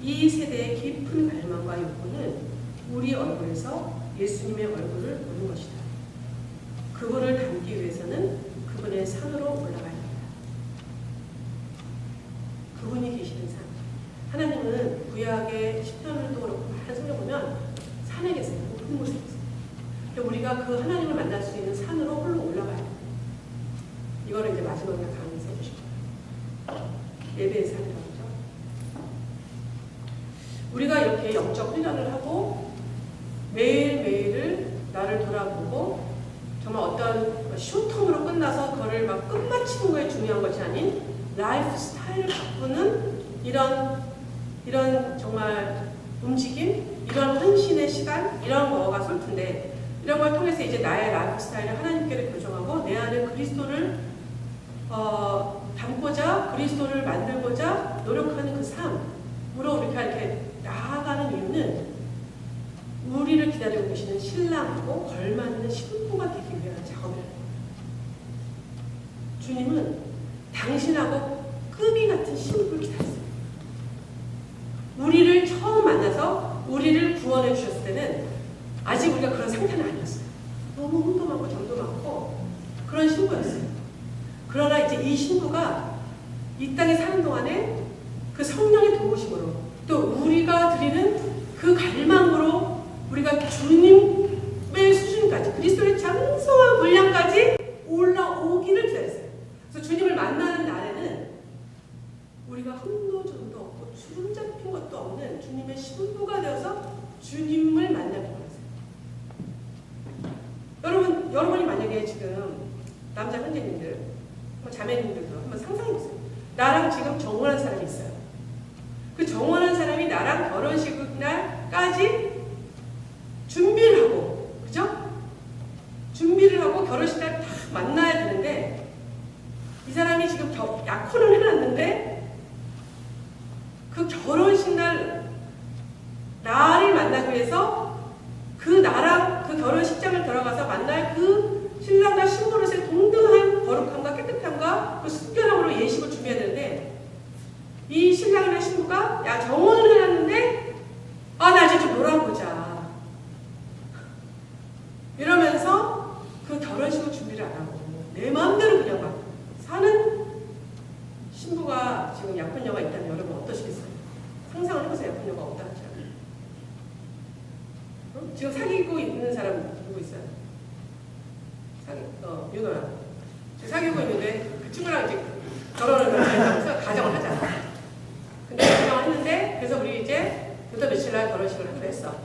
이 세대의 깊은 갈망과 욕구는 우리 얼굴에서 예수님의 얼굴을 보는 것이다. 그분을 닮기 위해서는 그분의 산으로 올라가야 한다. 그분이 계시는 산. 하나님은 구약의 시편을도 그렇고 많은 성경 보면 산에 계세요. 높은 곳에 계세요. 우리가 그 하나님을 만날 수 있는 산으로 홀로 올라가야 돼요. 이거를 이제 마지막에 강의해서 해주실 거예요. 예배의 산이라고 하죠. 우리가 이렇게 영적 훈련을 하고 매일매일을 나를 돌아보고 정말 어떤 쇼텀으로 끝나서 그거를 막 끝마치는 거에 중요한 것이 아닌 라이프 스타일을 바꾸는 이런 정말 움직임, 이런 헌신의 시간, 이런 거가 쏠 텐데 이런 걸 통해서 이제 나의 라이프 스타일을 하나님께로 교정하고 내 안에 그리스도를 담고자 그리스도를 만들고자 노력하는 그 삶으로 우리가 이렇게 나아가는 이유는 우리를 기다리고 계시는 신랑하고 걸맞는 신부가 되기 위한 작업이에요. 주님은 당신하고 급이 같은 신부를 기다렸어요. 우리를 처음 만나서 우리를 구원해 주셨을 때는 아직 우리가 그런 상태는 아니었어요. 너무 hum도 많고 정도 많고 그런 신부였어요. 그러나 이제 이 신부가 이 땅에 사는 동안에 그 성령의 도우심으로 또 우리가 드리는 그 갈망으로 우리가 주님의 수준까지 그리스도의 장성한 분량까지 올라오기를 기다렸어요. 그래서 주님을 만나는 날에는 우리가 흠도 점도 없고 주름 잡힌 것도 없는 주님의 신부가 되어서 주님을 만나게 되었어요. 여러분이 만약에 지금 남자 형제님들, 자매님들도 한번 상상해보세요. 나랑 지금 정원한 사람이 있어요. 그 정원한 사람이 나랑 결혼식 날까지 준비를 하고, 그죠? 준비를 하고 결혼식 날 다 만나야 되는데 이 사람이 지금 약혼을 해놨는데 그 결혼식 날 나를 만나기 위해서 그 나랑 그 결혼식장을 들어가서 만날 그 신랑과 신부로서의 동등한 거룩함과 깨끗함과 그 순결함으로 예식을 준비해야 되는데 이 신랑이나 신부가 야 정혼을 해놨는데 나 이제 좀 놀아보자 이러면서 그 결혼식을 준비를 안 하고 내 마음대로 그냥 막 사는 신부가 지금 약혼녀가 있다면 여러분 어떠시겠어요? 상상을 해보세요. 약혼녀가 없다 하죠. 지금 사귀고 있는 사람 누구 있어요? 윤호야. 지금 사귀고 있는데 그 친구랑 이제 결혼을 하면서 가정을 하잖아. 근데 가정을 했는데 그래서 우리 이제 부터 며칠 날 결혼식을 하기로 했어.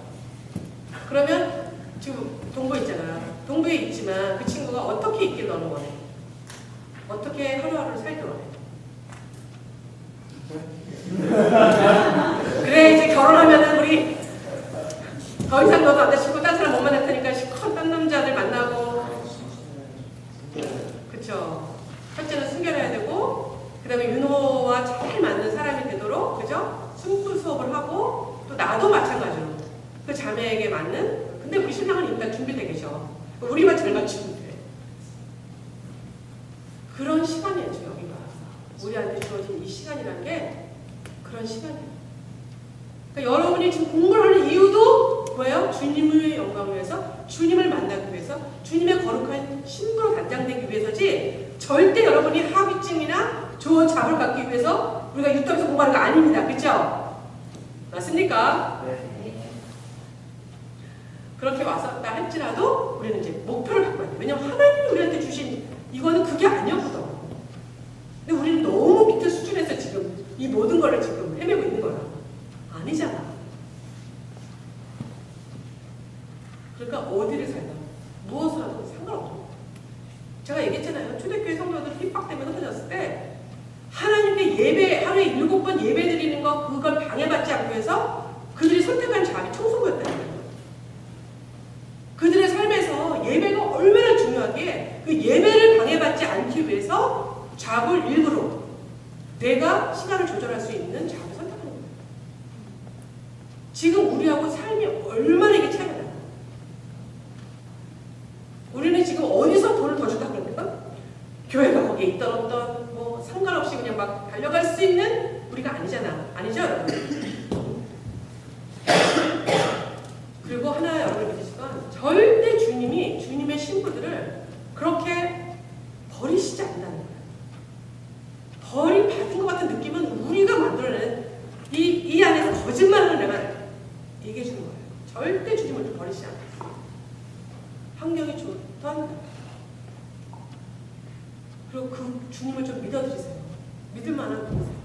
그러면 지금 동부에 있잖아. 동부에 있지만 그 친구가 어떻게 있길 너는 원해? 어떻게 하루하루를 살길 원해? 그래 이제 결혼하면은 우리 더 이상 너도 남자친구 딴 사람 못 만날 테니까 시커먼 딴 남자들 만나고 그쵸? 첫째는 순결해야 되고 그 다음에 윤호와 잘 맞는 사람이 되도록 그죠? 순수 수업을 하고 또 나도 마찬가지로 그 자매에게 맞는 근데 우리 신랑은 일단 준비되어 계셔. 우리만 잘 맞추면 돼. 그런 시간이에요 지금 여기가. 우리한테 주어진 이 시간이라는 게 그런 시간이에요. 그러니까 여러분이 지금 공부를 하는 이유도 뭐예요? 주님의 영광을 위해서, 주님을 만나기 위해서, 주님의 거룩한 신부로 단장되기 위해서지 절대 여러분이 합의증이나 좋은 잡을 갖기 위해서 우리가 유튜브에서 공부하는 거 아닙니다. 그렇죠? 맞습니까? 네. 그렇게 왔었다 할지라도 우리는 이제 목표를 바꿔야 돼요. 왜냐하면 하나님이 우리한테 주신 이거는 그게 아니었거든. 근데 우리는 너무 밑에 수준에서 지금 이 모든 거를 지금 헤매고 있는 거야. 아니잖아. 그러니까 어디를 살든 무엇을 하든 상관없어. 제가 얘기했잖아요. 초대교회 성도들 핍박 때문에 흩어졌을 때 하나님께 예배 하루에 7번 예배 드리는 거 그걸 방해받지 않기 위해서 그들이 선택한 잡이 청소부였다는 거예요. 그들의 삶에서 예배가 얼마나 중요하기에 그 예배를 방해받지 않기 위해서 잡을 일부러 내가 시간을 조절할 수 있는 잡을 선택하는 거예요. 지금 우리하고 삶이 얼마나 이게 차이가 나요. 우리는 지금 어디서 돈을 더 준다 그러니까 교회가 거기에 있던 없던 뭐 상관없이 그냥 막 달려갈 수 있는 우리가 아니잖아. 아니죠 여러분? 그리고 하나 여러분이 믿으실 건 절대 주님이 주님의 신부들을 그렇게 버리시지 않는다는 거예요. 버림받은 것 같은 느낌은 우리가 만들어내는 이 안에서 거짓말을 내가 얘기해 주는 거예요. 절대 주님을 버리시지 않아요. 환경이 좋던 그리고 그 주님을 좀 믿어드리세요. 믿을 만한 분이세요.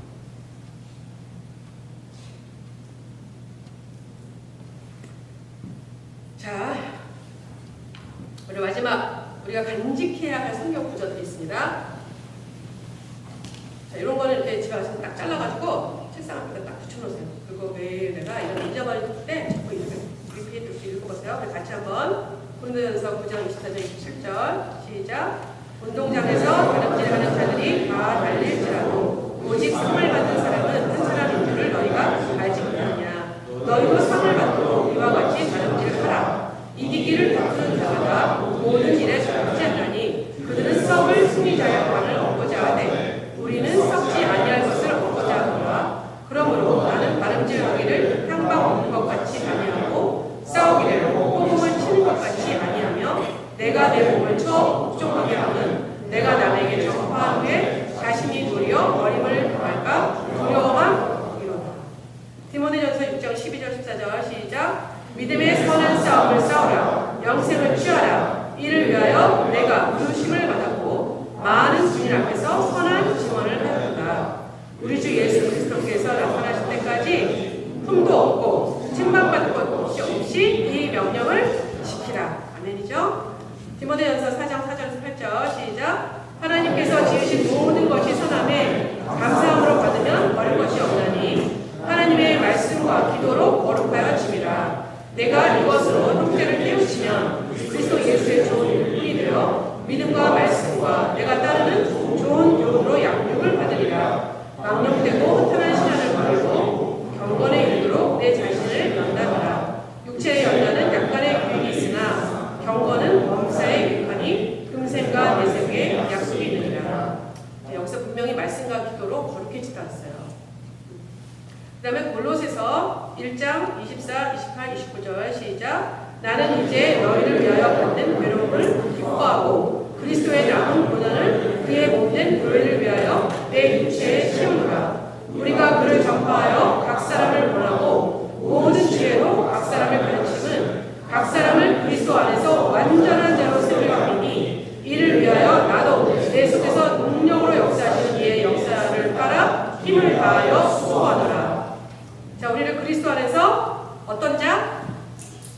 자, 우리 마지막 우리가 우리가 간직해야 할 성경 구절들이 있습니다. 자, 이런 거는 이렇게 집에 가서 딱 잘라가지고 책상 앞에다 딱 붙여놓으세요. 그리고 매일 내가 이런 잊어버릴 때 자꾸 이렇게 리피트 읽어보세요. 우리 같이 한번 고린도전서 9장 24절 27절 시작. 운동장에서 다름질하는 자들이 다 달릴지라도 오직 상을 받는 사람은 한 사람인 줄을 너희가 알지 못하느냐. 너희도 상을 받고 이와 같이 다름질하라. 이기기를 다투는 자마다 모든 일에 적지 않나니 그들은 썩을 승리자의 빵을 얻고자 하되 우리는 썩지 아니할 것을 얻고자 하노라. 그러므로 나는 다름질하기를 향방 없는 것 같이 아니하고 싸우기를 호흡을 치는 것 같이 아니하며 내가 내 몸을 쳐 복종하게 하는 내가 남에게 전파한 후에 자신이 도리어 어림을 당할까 두려워함 이로다. 디모데전서 6장 12절 14절 시작. 믿음의 선한 싸움을 싸우라. 영생을 취하라. 이를 위하여 내가 부르심을 받았고 많은 군인 앞에서 선한 증언을 하였다. 우리 주 예수 그리스도께서 나타나실 때까지 흠도 없고 책망받을 것 없이 이 명령을 지키라. 아멘이죠. 디모데전서 4장 4절에서 8절 시작. 하나님께서 지으신 모든 것이 선함에 감사함으로 받으면 버릴 것이 없나니 하나님의 말씀과 기도로 거룩하여 짐이라. 내가 이것으로 형제를 깨우치면 그리스도 예수의 좋은 일꾼이 되어 믿음과 말씀과 내가 따르는 좋은 교훈으로 양육을 받으리라. 망령되고 허탄한 신앙을 버리고 경건에 이르도록 내 자신을 연단하라. 육체의 연단은 약간의 유익이 있으나 경건은 범사에 유익하니 금생과 내생에 약속이 있느니라. 여기서 분명히 말씀과 기도로 거룩해지다 했어요. 그 다음에 골로새서 1장 24, 28, 29절 시작. 나는 이제 너희를 위하여 받는 괴로움을 기뻐하고 그리스도의 남은 고난을 그의 몸된 교회를 위하여 내 육체에 채우노라. 우리가 그를 전파하여 각 사람을 권하고 모든 지혜로 각 사람을 가르침은 각 사람을 그리스도 안에서 완전한 자로 세우려니니 이를 위하여 나도 내 속에서 능력으로 역사하시는 이의 역사를 따라 힘을 다하여 수고하노라. 자, 우리를 그리스도 안에서 어떤 자?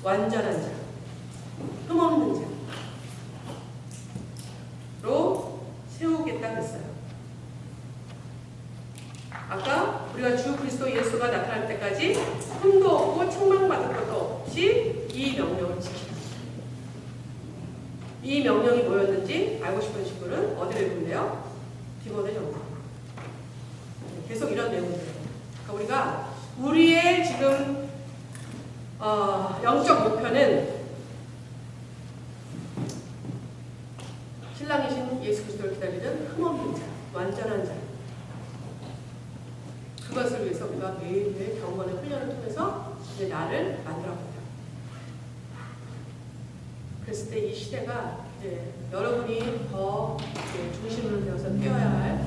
완전한 자, 흠없는 자로 세우겠다 했어요. 아까 우리가 주 그리스도 예수가 나타날 때까지 흠도 없고 책망받을 것도 없이 이 명령을 지키라. 이 명령이 뭐였는지 알고 싶으신 분은 어디를 읽으면 디모데전서. 계속 이런 내용들이에요. 그러니까 우리가 우리의 지금 영적 목표는 신랑이신 예수 그리스도를 기다리는 흠없는 자, 완전한 자. 그것을 위해서 우리가 매일매일 경건의 훈련을 통해서 이제 나를 만들어본다. 그랬을 때 이 시대가 이제 여러분이 더 중심으로 되어서 뛰어야 할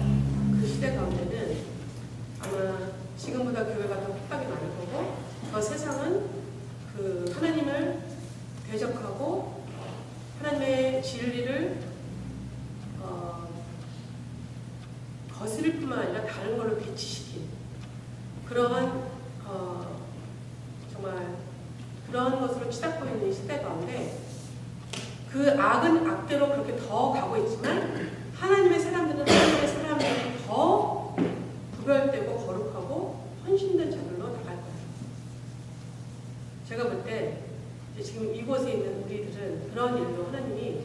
그 시대 가운데는 아마 지금보다 교회가 더 협박이 많을 거고 더 세상은 그 하나님을 대적하고 하나님의 진리를 거스릴 뿐만 아니라 다른 걸로 배치시킨 그러한 정말 그런 것으로 치닫고 있는 시대 가운데 그 악은 악대로 그렇게 더 가고 있지만 하나님의 사람들은 하나님의 사람들이 더 구별되고 거룩하고 헌신된 자들로 나갈 거예요. 제가 볼 때 지금 이곳에 있는 우리들은 그런 일로 하나님이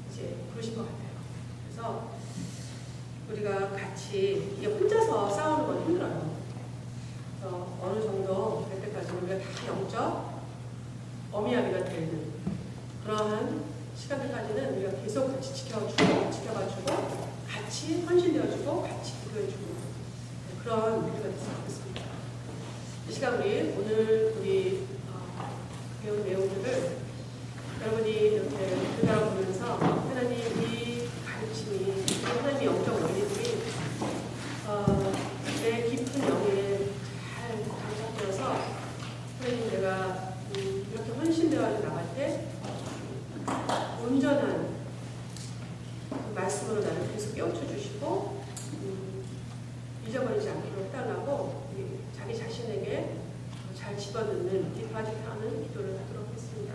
이제 부르신 것 같아요. 그래서 우리가 같이 이게 혼자서 싸우는 건 힘들어요. 그래서 어느 정도 될 때까지는 우리가 다 영적 어미아비가 되는 그러한 시간들까지는 우리가 계속 같이 지켜봐주고 같이 헌신되어주고 같이 기도해주고 그런 우리가 됐으면 좋겠습니다. 이 시간 오늘 우리 배운 내용들을 여러분이 이렇게 그대로 보면서 하나님 이 가르침이 하나님의 영적 원리들이 내 깊은 영에 잘 감착되어서 하나님 내가 이렇게 헌신되어 나갈 때 온전한 그 말씀으로 나를 계속 깨우쳐 주시고 잊어버리지 않기로 해달라고 자기 자신에게 잘 집어넣는 뒷바지 하는 기도를 하도록 하겠습니다.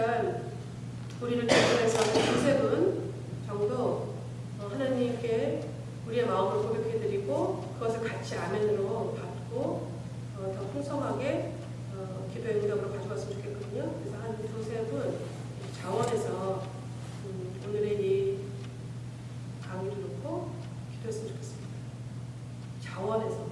일단 우리를 대표해서 두세 분 정도 하나님께 우리의 마음을 고백해드리고 그것을 같이 아멘으로 받고 더 풍성하게 기도의 응답으로 가져갔으면 좋겠거든요. 그래서 한 두세 분 자원해서 오늘의 이 강의를 놓고 기도했으면 좋겠습니다. 자원해서.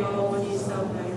영원히 있사옵나이다.